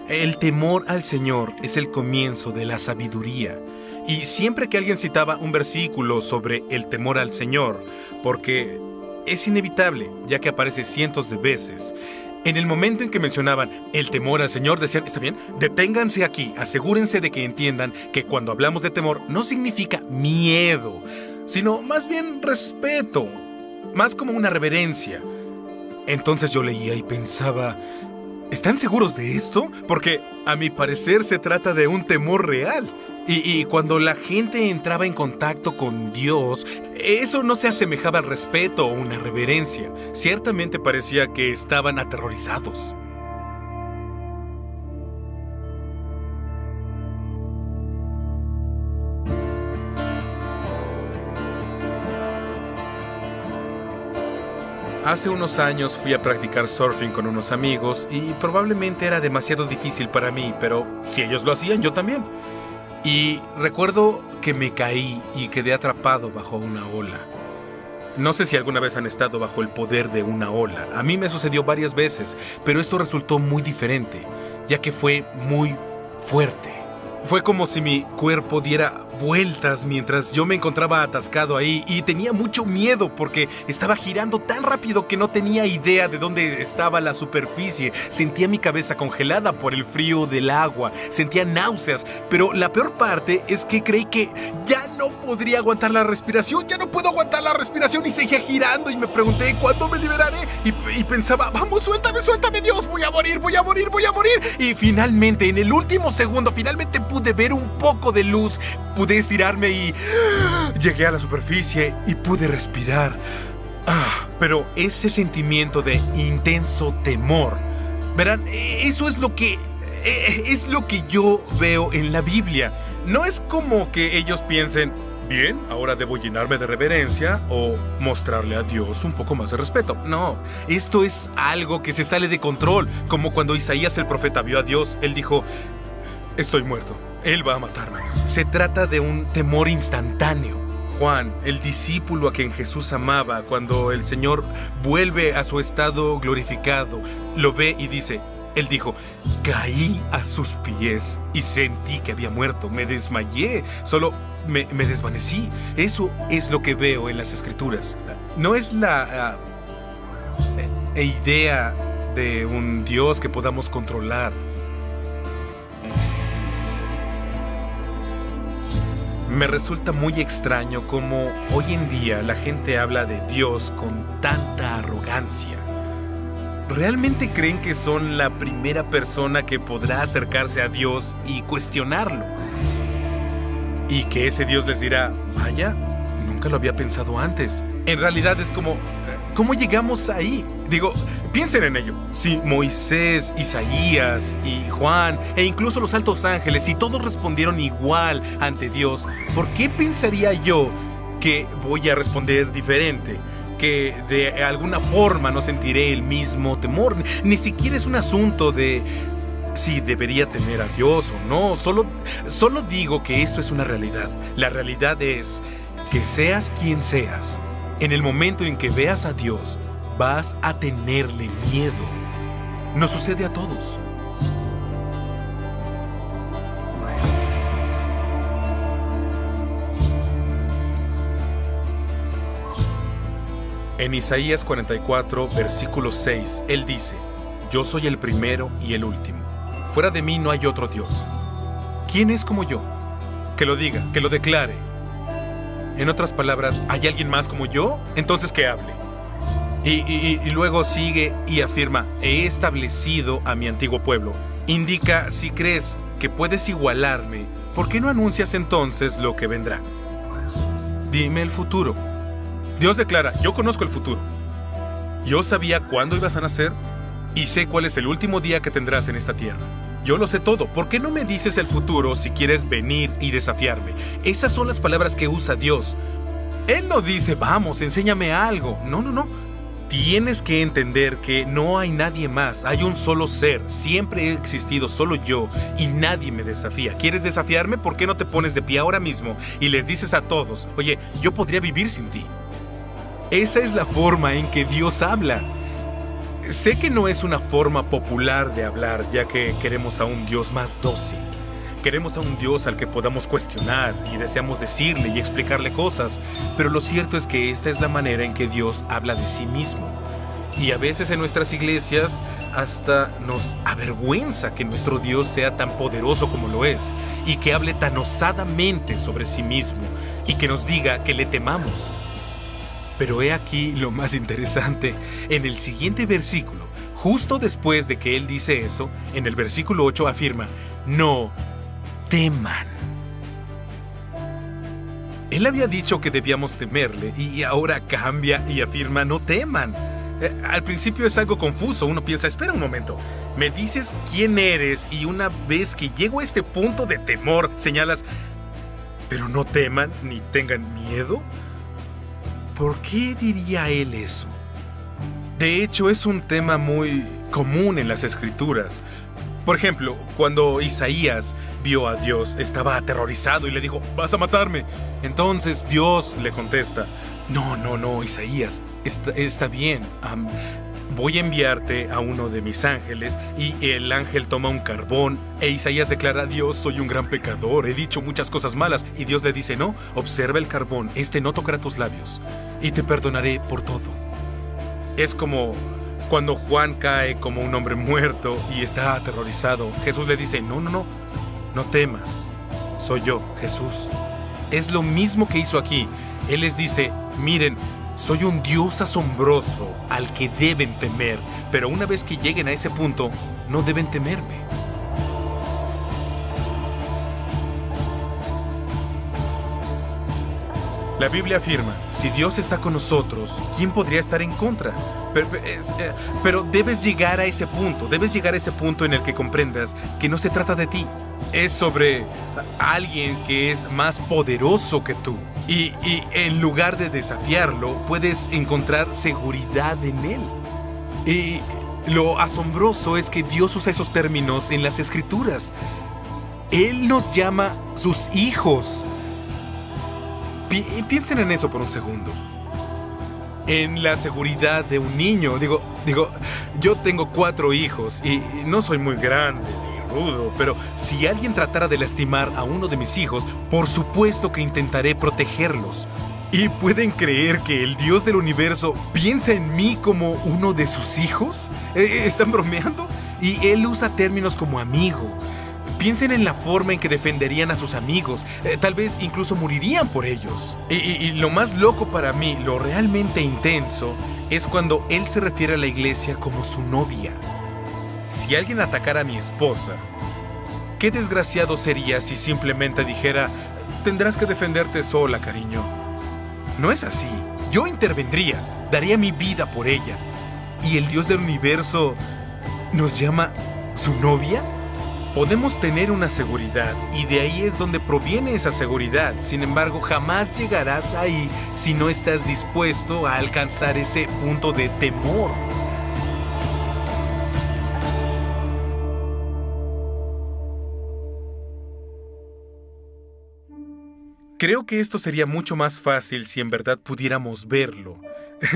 El temor al Señor es el comienzo de la sabiduría. Y siempre que alguien citaba un versículo sobre el temor al Señor, porque es inevitable, ya que aparece cientos de veces, en el momento en que mencionaban el temor al Señor, decían, está bien, deténganse aquí, asegúrense de que entiendan que cuando hablamos de temor no significa miedo, sino más bien respeto, más como una reverencia. Entonces yo leía y pensaba, ¿están seguros de esto? Porque a mi parecer se trata de un temor real. Y cuando la gente entraba en contacto con Dios, eso no se asemejaba al respeto o una reverencia. Ciertamente parecía que estaban aterrorizados. Hace unos años fui a practicar surfing con unos amigos y probablemente era demasiado difícil para mí, pero si ellos lo hacían, yo también. Y recuerdo que me caí y quedé atrapado bajo una ola. No sé si alguna vez han estado bajo el poder de una ola. A mí me sucedió varias veces, pero esto resultó muy diferente, ya que fue muy fuerte. Fue como si mi cuerpo diera vueltas mientras yo me encontraba atascado ahí y tenía mucho miedo porque estaba girando tan rápido que no tenía idea de dónde estaba la superficie. Sentía mi cabeza congelada por el frío del agua, sentía náuseas, pero la peor parte es que creí que ya no podría aguantar la respiración, ya no puedo aguantar la respiración y seguía girando y me pregunté ¿cuándo me liberaré? Y pensaba, vamos, suéltame Dios, voy a morir. Y finalmente, en el último segundo, finalmente pude ver un poco de luz, pude estirarme y llegué a la superficie y pude respirar. Pero ese sentimiento de intenso temor, verán, eso es lo que yo veo en la Biblia. No es como que ellos piensen, bien, ahora debo llenarme de reverencia o mostrarle a Dios un poco más de respeto. No, esto es algo que se sale de control, como cuando Isaías el profeta vio a Dios, él dijo, estoy muerto, Él va a matarme. Se trata de un temor instantáneo. Juan, el discípulo a quien Jesús amaba, cuando el Señor vuelve a su estado glorificado, lo ve y dice, él dijo, caí a sus pies y sentí que había muerto, me desmayé, solo me desvanecí. Eso es lo que veo en las Escrituras. No es la idea de un Dios que podamos controlar. Me resulta muy extraño cómo hoy en día la gente habla de Dios con tanta arrogancia. ¿Realmente creen que son la primera persona que podrá acercarse a Dios y cuestionarlo? Y que ese Dios les dirá, vaya, nunca lo había pensado antes. En realidad es como, ¿cómo llegamos ahí? Digo, piensen en ello. Si Moisés, Isaías y Juan e incluso los altos ángeles, si todos respondieron igual ante Dios, ¿por qué pensaría yo que voy a responder diferente? que de alguna forma no sentiré el mismo temor. Ni siquiera es un asunto de si debería temer a Dios o no. Solo digo que esto es una realidad. La realidad es que seas quien seas, en el momento en que veas a Dios, vas a tenerle miedo. Nos sucede a todos. En Isaías 44, versículo 6, Él dice: Yo soy el primero y el último. Fuera de mí no hay otro Dios. ¿Quién es como yo? Que lo diga, que lo declare. En otras palabras, ¿hay alguien más como yo? Entonces que hable. Y luego sigue y afirma: He establecido a mi antiguo pueblo. Indica, si crees que puedes igualarme, ¿por qué no anuncias entonces lo que vendrá? Dime el futuro. Dios declara: yo conozco el futuro. Yo sabía cuándo ibas a nacer y sé cuál es el último día que tendrás en esta tierra. Yo lo sé todo. ¿Por qué no me dices el futuro si quieres venir y desafiarme? Esas son las palabras que usa Dios. Él no dice: vamos, enséñame algo. No. Tienes que entender que no hay nadie más. Hay un solo ser. Siempre he existido solo yo y nadie me desafía. ¿Quieres desafiarme? ¿Por qué no te pones de pie ahora mismo y les dices a todos: oye, yo podría vivir sin ti? Esa es la forma en que Dios habla. Sé que no es una forma popular de hablar, ya que queremos a un Dios más dócil. Queremos a un Dios al que podamos cuestionar y deseamos decirle y explicarle cosas, pero lo cierto es que esta es la manera en que Dios habla de sí mismo. Y a veces en nuestras iglesias hasta nos avergüenza que nuestro Dios sea tan poderoso como lo es y que hable tan osadamente sobre sí mismo y que nos diga que le temamos. Pero he aquí lo más interesante. En el siguiente versículo, justo después de que él dice eso, en el versículo 8 afirma: no teman. Él había dicho que debíamos temerle y ahora cambia y afirma: no teman. Al principio es algo confuso. Uno piensa: espera un momento, me dices quién eres y una vez que llego a este punto de temor señalas: pero no teman ni tengan miedo. ¿Por qué diría él eso? De hecho, es un tema muy común en las Escrituras. Por ejemplo, cuando Isaías vio a Dios, estaba aterrorizado y le dijo: vas a matarme. Entonces Dios le contesta: no, Isaías, está bien. Voy a enviarte a uno de mis ángeles. Y el ángel toma un carbón e Isaías declara: Dios, soy un gran pecador, he dicho muchas cosas malas. Y Dios le dice: no, observa el carbón, no tocará tus labios y te perdonaré por todo. Es como cuando Juan cae como un hombre muerto y está aterrorizado. Jesús le dice: no temas, soy yo, Jesús. Es lo mismo que hizo aquí. Él les dice: miren, soy un Dios asombroso al que deben temer, pero una vez que lleguen a ese punto, no deben temerme. La Biblia afirma: si Dios está con nosotros, ¿quién podría estar en contra? Pero debes llegar a ese punto en el que comprendas que no se trata de ti. Es sobre alguien que es más poderoso que tú. Y en lugar de desafiarlo, puedes encontrar seguridad en él. Y lo asombroso es que Dios usa esos términos en las Escrituras. Él nos llama sus hijos. Piensen en eso por un segundo. En la seguridad de un niño. Digo, yo tengo 4 hijos y no soy muy grande ni rudo, pero si alguien tratara de lastimar a uno de mis hijos, por supuesto que intentaré protegerlos. ¿Y pueden creer que el Dios del universo piensa en mí como uno de sus hijos? ¿Están bromeando? Y él usa términos como amigo. Piensen en la forma en que defenderían a sus amigos. Tal vez incluso morirían por ellos. Y lo más loco para mí, lo realmente intenso, es cuando él se refiere a la iglesia como su novia. Si alguien atacara a mi esposa, qué desgraciado sería si simplemente dijera: tendrás que defenderte sola, cariño. No es así. Yo intervendría, daría mi vida por ella. ¿Y el Dios del universo nos llama su novia? Podemos tener una seguridad y de ahí es donde proviene esa seguridad. Sin embargo, jamás llegarás ahí si no estás dispuesto a alcanzar ese punto de temor. Creo que esto sería mucho más fácil si en verdad pudiéramos verlo.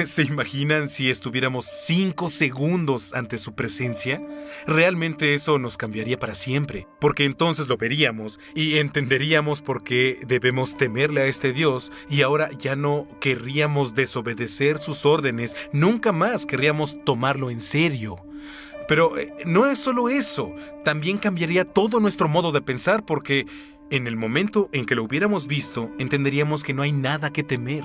¿Se imaginan si estuviéramos 5 segundos ante su presencia? Realmente eso nos cambiaría para siempre, porque entonces lo veríamos y entenderíamos por qué debemos temerle a este Dios y ahora ya no querríamos desobedecer sus órdenes, nunca más querríamos tomarlo en serio. Pero no es solo eso, también cambiaría todo nuestro modo de pensar porque en el momento en que lo hubiéramos visto, entenderíamos que no hay nada que temer.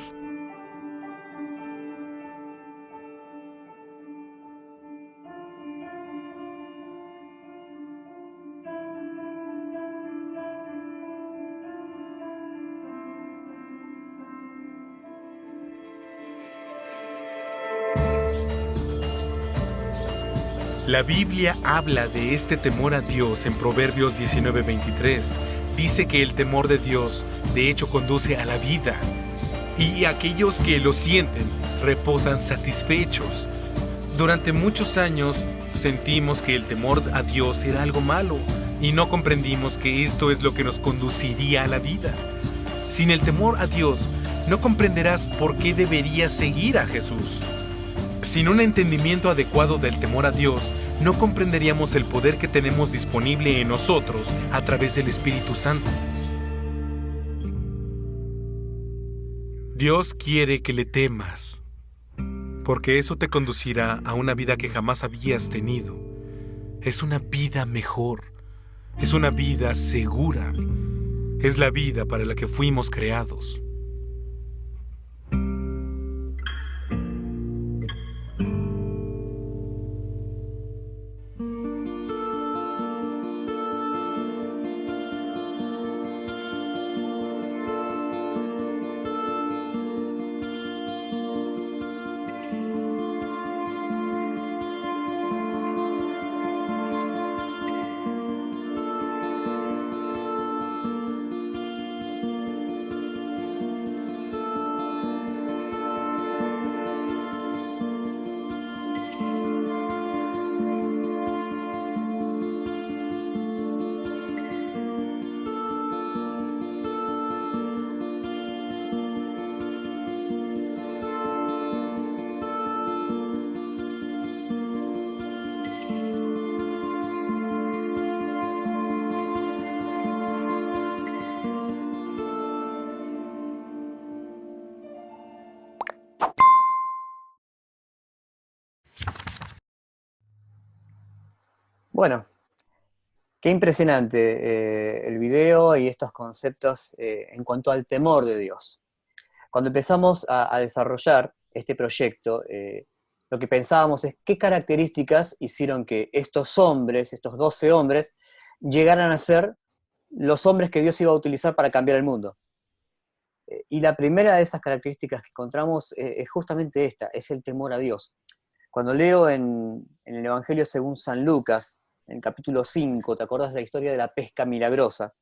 La Biblia habla de este temor a Dios en Proverbios 19:23. Dice que el temor de Dios, de hecho, conduce a la vida. Y aquellos que lo sienten reposan satisfechos. Durante muchos años sentimos que el temor a Dios era algo malo y no comprendimos que esto es lo que nos conduciría a la vida. Sin el temor a Dios, no comprenderás por qué deberías seguir a Jesús. Sin un entendimiento adecuado del temor a Dios, no comprenderíamos el poder que tenemos disponible en nosotros a través del Espíritu Santo. Dios quiere que le temas, porque eso te conducirá a una vida que jamás habías tenido. Es una vida mejor, es una vida segura, es la vida para la que fuimos creados. Bueno, qué impresionante el video y estos conceptos en cuanto al temor de Dios. Cuando empezamos a desarrollar este proyecto, lo que pensábamos es qué características hicieron que estos hombres, estos 12 hombres, llegaran a ser los hombres que Dios iba a utilizar para cambiar el mundo. Y la primera de esas características que encontramos es justamente esta, es el temor a Dios. Cuando leo en el Evangelio según San Lucas, en el capítulo 5, ¿te acordás de la historia de la pesca milagrosa?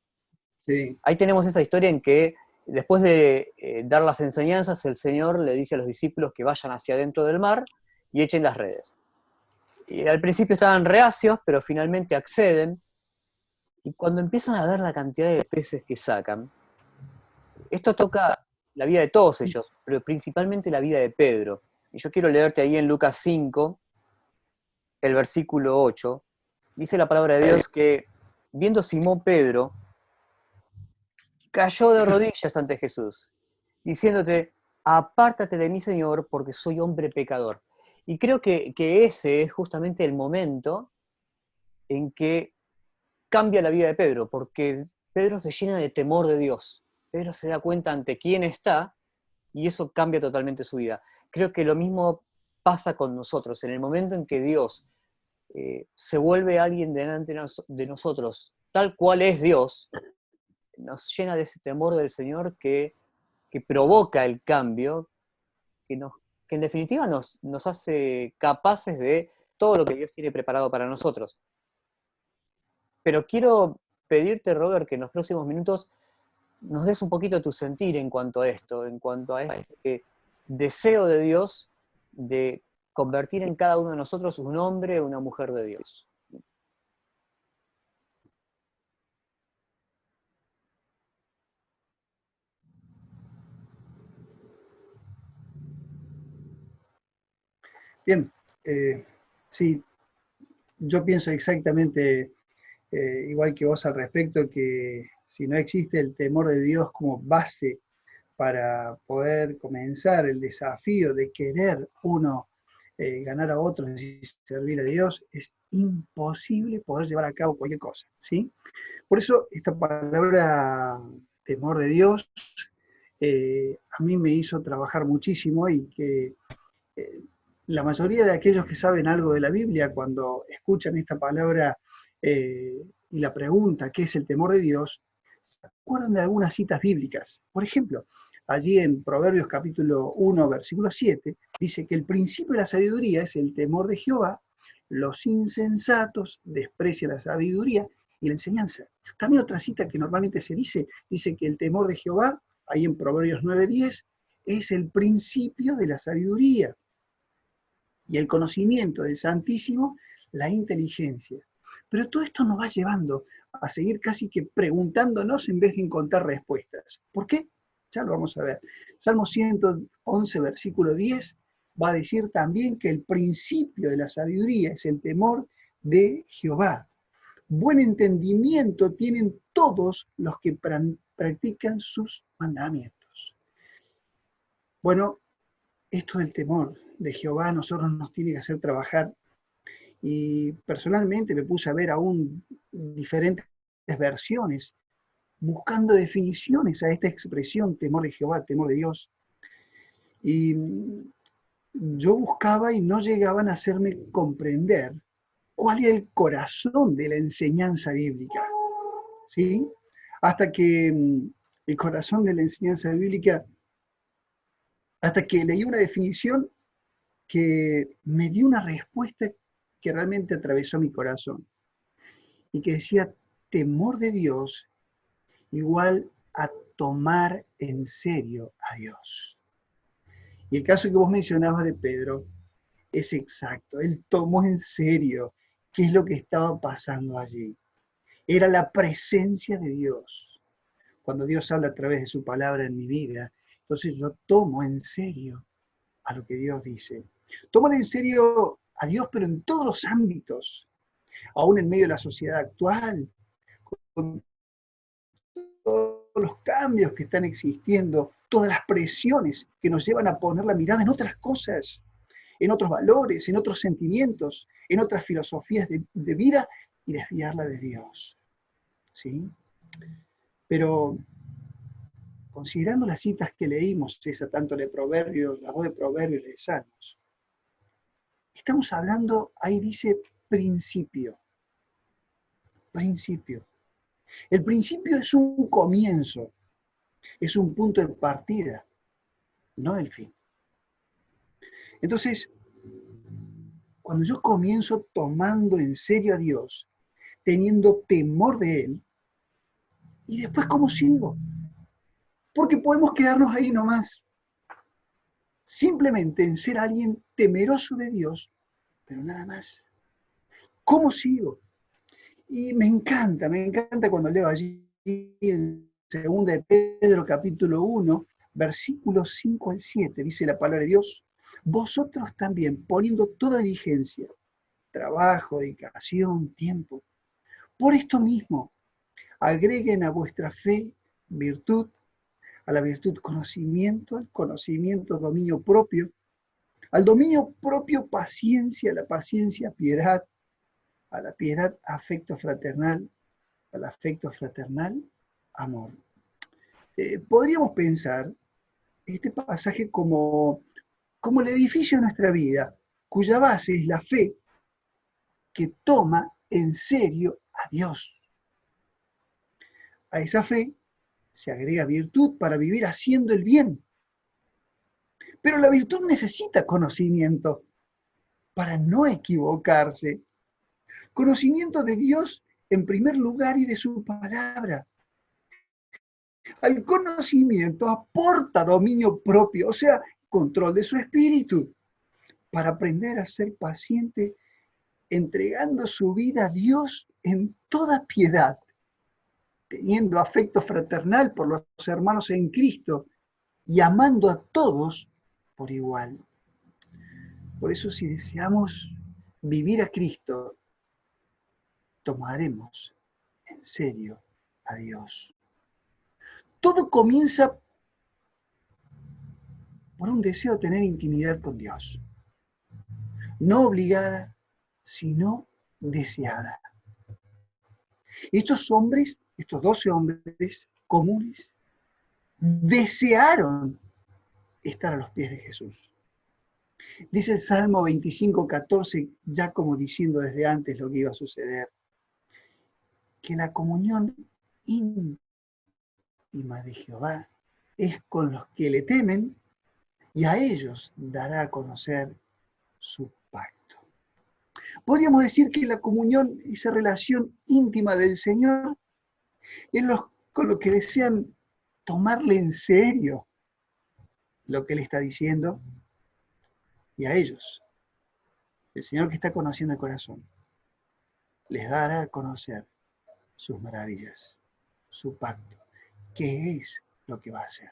Sí. Ahí tenemos esa historia en que después de dar las enseñanzas, el Señor le dice a los discípulos que vayan hacia adentro del mar y echen las redes. Y al principio estaban reacios, pero finalmente acceden, y cuando empiezan a ver la cantidad de peces que sacan, esto toca la vida de todos ellos, pero principalmente la vida de Pedro. Y yo quiero leerte ahí en Lucas 5, el versículo 8, dice la palabra de Dios que, viendo Simón Pedro, cayó de rodillas ante Jesús, diciéndote, apártate de mí, Señor, porque soy hombre pecador. Y creo que ese es justamente el momento en que cambia la vida de Pedro, porque Pedro se llena de temor de Dios. Pedro se da cuenta ante quién está y eso cambia totalmente su vida. Creo que lo mismo pasa con nosotros. En el momento en que Dios se vuelve alguien delante de nosotros, tal cual es Dios, nos llena de ese temor del Señor que provoca el cambio, que en definitiva nos hace capaces de todo lo que Dios tiene preparado para nosotros. Pero quiero pedirte, Robert, que en los próximos minutos nos des un poquito tu sentir en cuanto a esto, en cuanto a este deseo de Dios de convertir en cada uno de nosotros un hombre o una mujer de Dios. Bien, sí, yo pienso exactamente igual que vos al respecto, que si no existe el temor de Dios como base para poder comenzar el desafío de querer uno ganar a otros y servir a Dios, es imposible poder llevar a cabo cualquier cosa, ¿sí? Por eso esta palabra temor de Dios a mí me hizo trabajar muchísimo y que eh, la mayoría de aquellos que saben algo de la Biblia, cuando escuchan esta palabra y la pregunta, ¿qué es el temor de Dios?, se acuerdan de algunas citas bíblicas. Por ejemplo, allí en Proverbios capítulo 1, versículo 7, dice que el principio de la sabiduría es el temor de Jehová, los insensatos desprecian la sabiduría y la enseñanza. También otra cita que normalmente se dice que el temor de Jehová, ahí en Proverbios 9:10, es el principio de la sabiduría y el conocimiento del Santísimo, la inteligencia. Pero todo esto nos va llevando a seguir casi que preguntándonos en vez de encontrar respuestas. ¿Por qué? Ya lo vamos a ver. Salmo 111, versículo 10, va a decir también que el principio de la sabiduría es el temor de Jehová. Buen entendimiento tienen todos los que practican sus mandamientos. Bueno, esto del temor de Jehová a nosotros nos tiene que hacer trabajar. Y personalmente me puse a ver aún diferentes versiones, buscando definiciones a esta expresión, temor de Jehová, temor de Dios. Y yo buscaba y no llegaban a hacerme comprender cuál era el corazón de la enseñanza bíblica, ¿sí? Hasta que el corazón de la enseñanza bíblica, hasta que leí una definición que me dio una respuesta que realmente atravesó mi corazón y que decía, temor de Dios igual a tomar en serio a Dios. Y el caso que vos mencionabas de Pedro es exacto, él tomó en serio qué es lo que estaba pasando allí. Era la presencia de Dios. Cuando Dios habla a través de su palabra en mi vida, entonces yo tomo en serio a lo que Dios dice. Tómale en serio a Dios, pero en todos los ámbitos, aún en medio de la sociedad actual, con todos los cambios que están existiendo, todas las presiones que nos llevan a poner la mirada en otras cosas, en otros valores, en otros sentimientos, en otras filosofías de vida y desviarla de Dios. ¿Sí? Pero considerando las citas que leímos, esa tanto de Proverbios, las dos de Proverbios y de Salmos, estamos hablando, ahí dice principio. Principio. El principio es un comienzo, es un punto de partida, no el fin. Entonces, cuando yo comienzo tomando en serio a Dios, teniendo temor de Él, ¿y después cómo sigo? Porque podemos quedarnos ahí nomás, simplemente en ser alguien temeroso de Dios, pero nada más. ¿Cómo sigo? Y me encanta cuando leo allí en 2 de Pedro capítulo 1, versículos 5 al 7, dice la palabra de Dios, vosotros también, poniendo toda diligencia, trabajo, dedicación, tiempo, por esto mismo, agreguen a vuestra fe virtud, a la virtud conocimiento, al conocimiento dominio propio, al dominio propio paciencia, a la paciencia piedad, a la piedad afecto fraternal, al afecto fraternal amor. Podríamos pensar este pasaje como el edificio de nuestra vida, cuya base es la fe que toma en serio a Dios. A esa fe se agrega virtud para vivir haciendo el bien. Pero la virtud necesita conocimiento para no equivocarse. Conocimiento de Dios en primer lugar y de su palabra. Al conocimiento aporta dominio propio, o sea, control de su espíritu, para aprender a ser paciente, entregando su vida a Dios en toda piedad, teniendo afecto fraternal por los hermanos en Cristo y amando a todos por igual. Por eso, si deseamos vivir a Cristo, tomaremos en serio a Dios. Todo comienza por un deseo de tener intimidad con Dios. No obligada, sino deseada. Estos hombres, estos 12 hombres comunes, desearon estar a los pies de Jesús. Dice el Salmo 25:14, ya como diciendo desde antes lo que iba a suceder, que la comunión íntima de Jehová es con los que le temen y a ellos dará a conocer su pacto. Podríamos decir que la comunión, esa relación íntima del Señor, es con lo que desean tomarle en serio lo que Él está diciendo, y a ellos, el Señor que está conociendo el corazón, les dará a conocer sus maravillas, su pacto, qué es lo que va a hacer.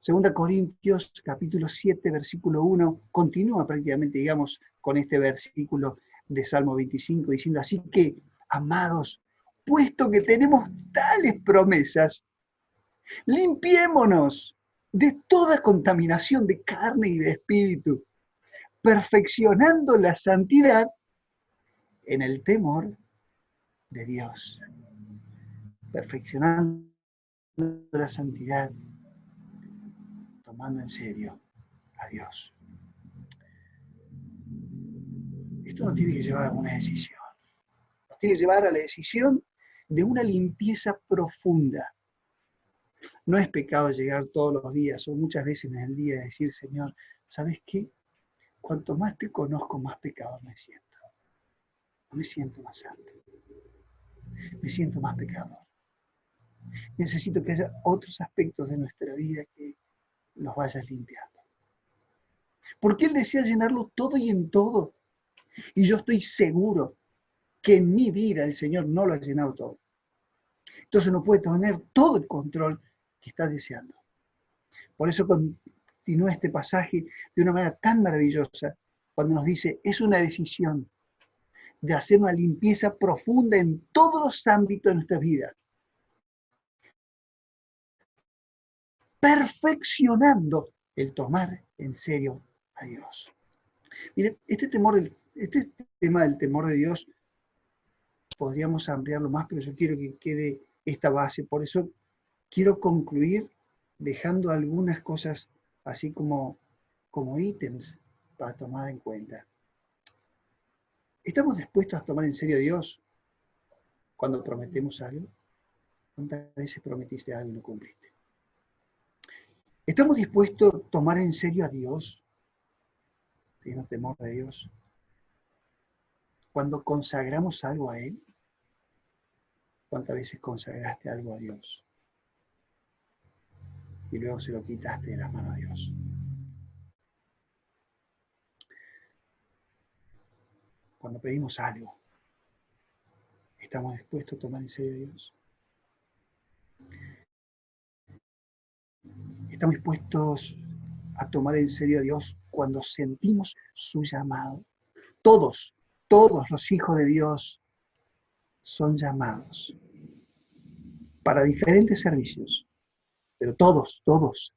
2 Corintios capítulo 7, versículo 1, continúa prácticamente, digamos, con este versículo de Salmo 25, diciendo, así que, amados, puesto que tenemos tales promesas, limpiémonos de toda contaminación de carne y de espíritu, perfeccionando la santidad en el temor de Dios. Perfeccionando la santidad, tomando en serio a Dios. Esto nos tiene que llevar a una decisión. Nos tiene que llevar a la decisión de una limpieza profunda. No es pecado llegar todos los días o muchas veces en el día y decir, Señor, ¿sabes qué? Cuanto más te conozco, más pecador me siento. No me siento más santo. Me siento más pecador. Necesito que haya otros aspectos de nuestra vida que los vayas limpiando. Porque Él desea llenarlo todo y en todo. Y yo estoy seguro que en mi vida el Señor no lo ha llenado todo. Entonces no puede tener todo el control que está deseando. Por eso continúa este pasaje de una manera tan maravillosa, cuando nos dice, es una decisión de hacer una limpieza profunda en todos los ámbitos de nuestra vida, perfeccionando el tomar en serio a Dios. Miren, este tema del temor de Dios podríamos ampliarlo más, pero yo quiero que quede esta base. Por eso quiero concluir dejando algunas cosas así como ítems para tomar en cuenta. ¿Estamos dispuestos a tomar en serio a Dios cuando prometemos algo? ¿Cuántas veces prometiste algo y no cumpliste? ¿Estamos dispuestos a tomar en serio a Dios, teniendo temor de Dios, cuando consagramos algo a Él? ¿Cuántas veces consagraste algo a Dios y luego se lo quitaste de las manos a Dios? Cuando pedimos algo, ¿estamos dispuestos a tomar en serio a Dios? ¿Estamos dispuestos a tomar en serio a Dios cuando sentimos su llamado? Todos los hijos de Dios son llamados para diferentes servicios, pero todos,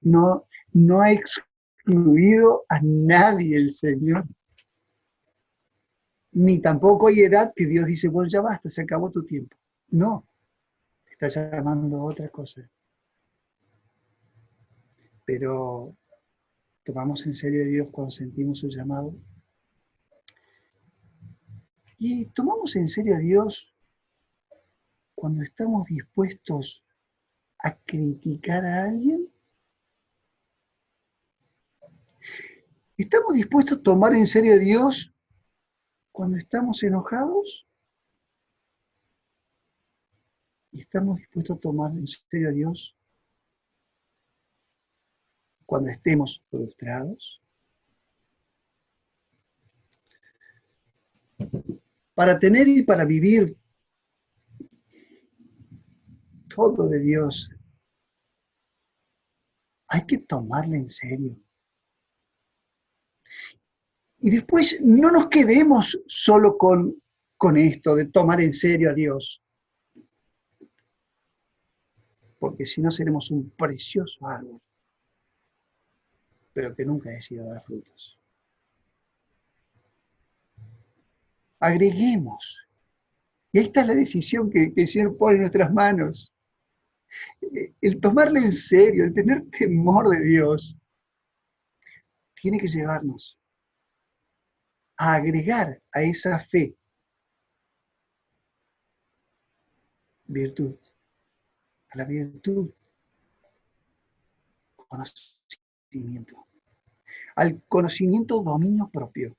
no ha excluido a nadie el Señor. Ni tampoco hay edad que Dios dice, bueno, ya basta, se acabó tu tiempo. No, te está llamando a otra cosa. Pero tomamos en serio a Dios cuando sentimos su llamado. Y tomamos en serio a Dios cuando estamos dispuestos a criticar a alguien. ¿Estamos dispuestos a tomar en serio a Dios cuando estamos enojados? ¿Y estamos dispuestos a tomar en serio a Dios cuando estemos frustrados? Para tener y para vivir todo de Dios, hay que tomarle en serio. Y después no nos quedemos solo con esto de tomar en serio a Dios, porque si no seremos un precioso árbol, pero que nunca ha decidido dar frutos. Agreguemos. Y ahí está la decisión que el Señor pone en nuestras manos. El tomarle en serio, el tener temor de Dios, tiene que llevarnos a agregar a esa fe virtud, a la virtud conocimiento, al conocimiento dominio propio,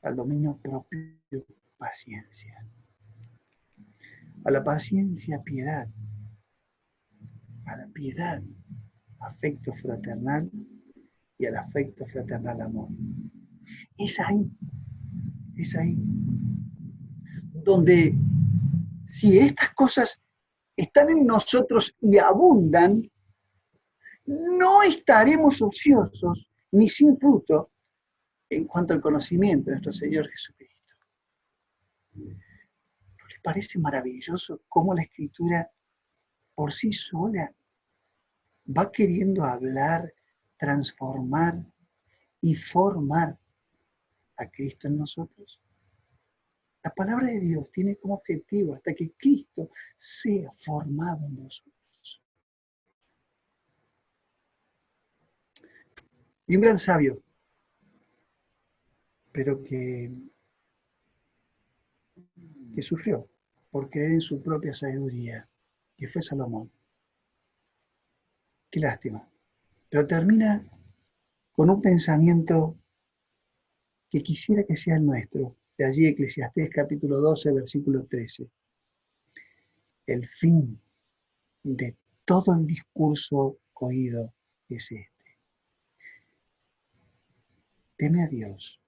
al dominio propio paciencia, a la paciencia piedad, a la piedad afecto fraternal y al afecto fraternal amor. Es ahí donde si estas cosas están en nosotros y abundan, no estaremos ociosos ni sin fruto en cuanto al conocimiento de nuestro Señor Jesucristo. ¿No les parece maravilloso cómo la Escritura por sí sola va queriendo hablar, transformar y formar a Cristo en nosotros? La palabra de Dios tiene como objetivo hasta que Cristo sea formado en nosotros. Y un gran sabio, pero que sufrió por creer en su propia sabiduría, que fue Salomón. Qué lástima. Pero termina con un pensamiento que quisiera que sea el nuestro. De allí Eclesiastés capítulo 12, versículo 13. El fin de todo el discurso oído es este. Teme a Dios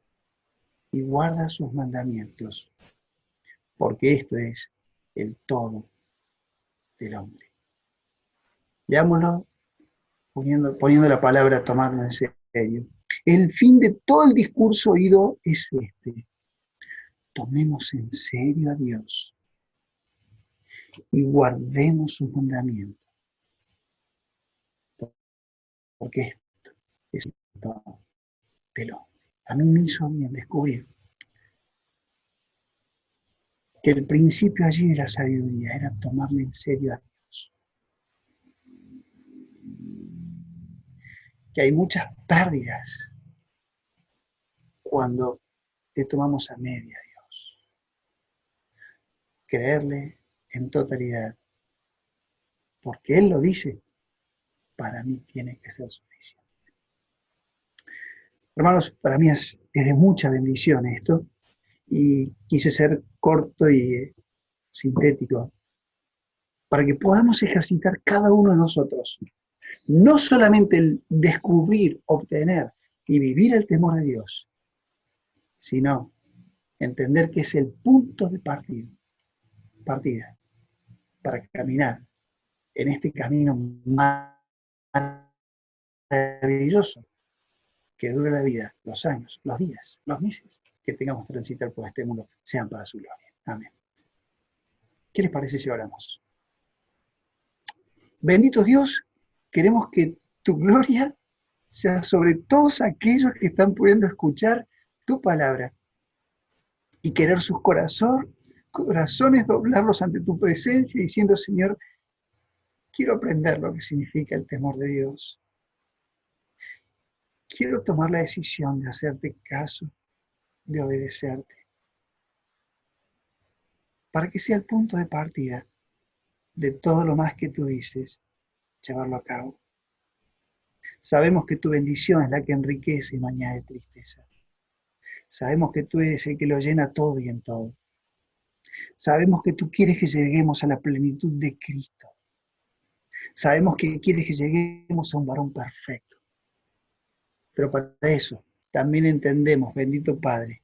y guarda sus mandamientos, porque esto es el todo del hombre. Leámoslo poniendo la palabra tomarlo en serio. El fin de todo el discurso oído es este. Tomemos en serio a Dios y guardemos sus mandamientos, porque esto es el todo del hombre. A mí me hizo bien descubrir que el principio allí de la sabiduría era tomarle en serio a Dios. Que hay muchas pérdidas cuando le tomamos a media a Dios. Creerle en totalidad, porque Él lo dice, para mí tiene que ser suficiente. Hermanos, para mí es de mucha bendición esto, y quise ser corto y sintético, para que podamos ejercitar cada uno de nosotros, no solamente el descubrir, obtener y vivir el temor de Dios, sino entender que es el punto de partida para caminar en este camino maravilloso que dure la vida, los años, los días, los meses que tengamos que transitar por este mundo, sean para su gloria. Amén. ¿Qué les parece si oramos? Bendito Dios, queremos que tu gloria sea sobre todos aquellos que están pudiendo escuchar tu palabra y querer sus corazones doblarlos ante tu presencia diciendo, Señor, quiero aprender lo que significa el temor de Dios. Quiero tomar la decisión de hacerte caso, de obedecerte, para que sea el punto de partida de todo lo más que tú dices, llevarlo a cabo. Sabemos que tu bendición es la que enriquece y no añade tristeza. Sabemos que tú eres el que lo llena todo y en todo. Sabemos que tú quieres que lleguemos a la plenitud de Cristo. Sabemos que quieres que lleguemos a un varón perfecto. Pero para eso también entendemos, bendito Padre,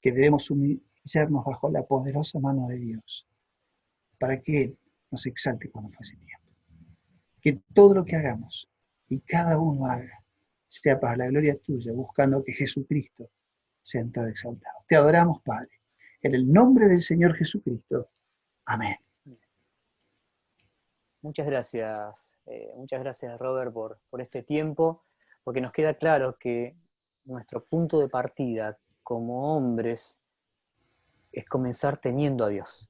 que debemos humillarnos bajo la poderosa mano de Dios, para que Él nos exalte cuando fuese tiempo. Que todo lo que hagamos y cada uno haga sea para la gloria tuya, buscando que Jesucristo sea en todo exaltado. Te adoramos, Padre, en el nombre del Señor Jesucristo. Amén. Muchas gracias Robert por este tiempo, porque nos queda claro que nuestro punto de partida como hombres es comenzar temiendo a Dios.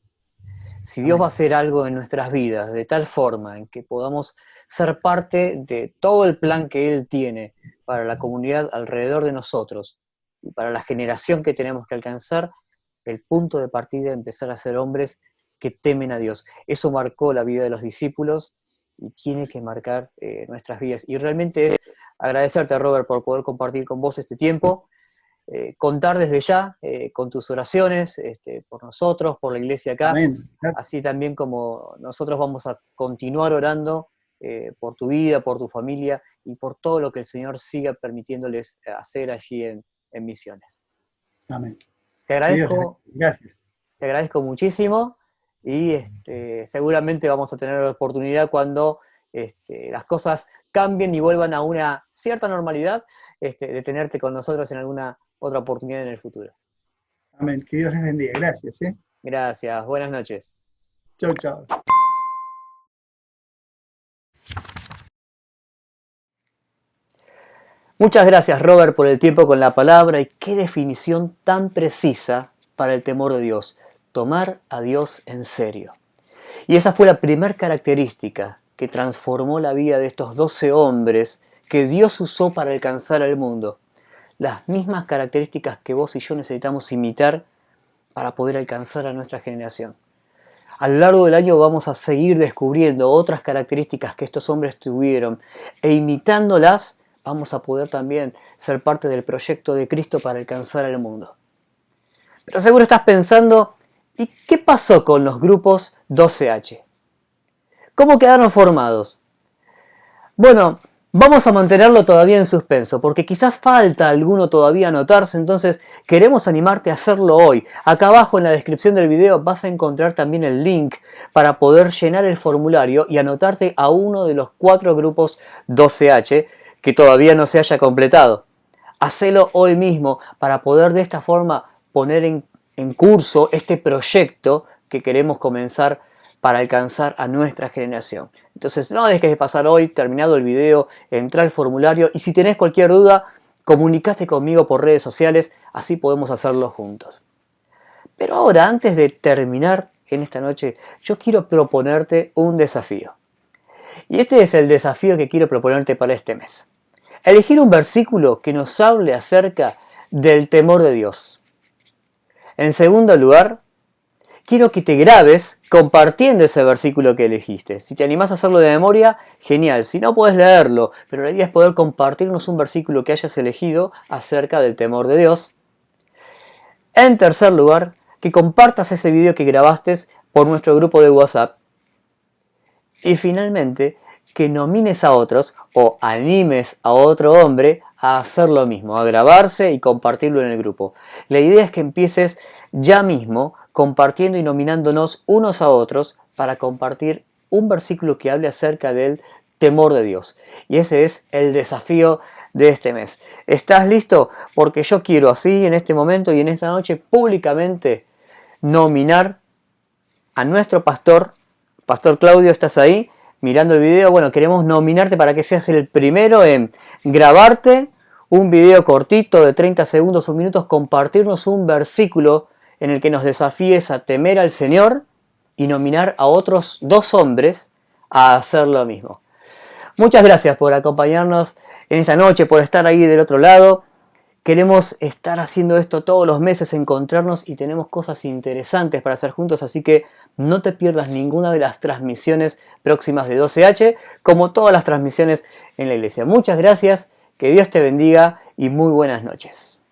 Si Dios va a hacer algo en nuestras vidas de tal forma en que podamos ser parte de todo el plan que Él tiene para la comunidad alrededor de nosotros y para la generación que tenemos que alcanzar, el punto de partida es empezar a ser hombres que temen a Dios. Eso marcó la vida de los discípulos y tiene que marcar nuestras vidas. Y realmente es agradecerte, Robert, por poder compartir con vos este tiempo. Contar desde ya con tus oraciones, por nosotros, por la iglesia acá. Amén. Así también como nosotros vamos a continuar orando por tu vida, por tu familia y por todo lo que el Señor siga permitiéndoles hacer allí en Misiones. Amén. Te agradezco, gracias. Te agradezco muchísimo y seguramente vamos a tener la oportunidad cuando las cosas cambien y vuelvan a una cierta normalidad, de tenerte con nosotros en alguna otra oportunidad en el futuro. Amén. Que Dios les bendiga. Gracias. Gracias. Buenas noches. Chau, chau. Muchas gracias, Robert, por el tiempo con la palabra y qué definición tan precisa para el temor de Dios. Tomar a Dios en serio. Y esa fue la primera característica que transformó la vida de estos 12 hombres que Dios usó para alcanzar al mundo. Las mismas características que vos y yo necesitamos imitar para poder alcanzar a nuestra generación. A lo largo del año vamos a seguir descubriendo otras características que estos hombres tuvieron e imitándolas vamos a poder también ser parte del proyecto de Cristo para alcanzar al mundo. Pero seguro estás pensando, ¿y qué pasó con los grupos 12H? ¿Cómo quedaron formados? Bueno, vamos a mantenerlo todavía en suspenso, porque quizás falta alguno todavía anotarse, entonces queremos animarte a hacerlo hoy. Acá abajo en la descripción del video vas a encontrar también el link para poder llenar el formulario y anotarte a uno de los 4 grupos 12H que todavía no se haya completado. Hacelo hoy mismo para poder de esta forma poner en curso este proyecto que queremos comenzar para alcanzar a nuestra generación. Entonces no dejes de pasar hoy, terminado el video, entra al formulario y si tenés cualquier duda, comunicate conmigo por redes sociales, así podemos hacerlo juntos. Pero ahora, antes de terminar en esta noche, yo quiero proponerte un desafío. Y este es el desafío que quiero proponerte para este mes. Elegir un versículo que nos hable acerca del temor de Dios. En segundo lugar, quiero que te grabes compartiendo ese versículo que elegiste. Si te animás a hacerlo de memoria, genial. Si no, puedes leerlo, pero la idea es poder compartirnos un versículo que hayas elegido acerca del temor de Dios. En tercer lugar, que compartas ese video que grabaste por nuestro grupo de WhatsApp. Y finalmente, que nomines a otros o animes a otro hombre a hacer lo mismo, a grabarse y compartirlo en el grupo. La idea es que empieces ya mismo compartiendo y nominándonos unos a otros para compartir un versículo que hable acerca del temor de Dios. Y ese es el desafío de este mes. ¿Estás listo? Porque yo quiero así en este momento y en esta noche públicamente nominar a nuestro pastor. Pastor Claudio, ¿estás ahí? Mirando el video, bueno, queremos nominarte para que seas el primero en grabarte un video cortito de 30 segundos o minutos, compartirnos un versículo en el que nos desafíes a temer al Señor y nominar a otros 2 hombres a hacer lo mismo. Muchas gracias por acompañarnos en esta noche, por estar ahí del otro lado. Queremos estar haciendo esto todos los meses, encontrarnos y tenemos cosas interesantes para hacer juntos, así que no te pierdas ninguna de las transmisiones próximas de 12H, como todas las transmisiones en la iglesia. Muchas gracias, que Dios te bendiga y muy buenas noches.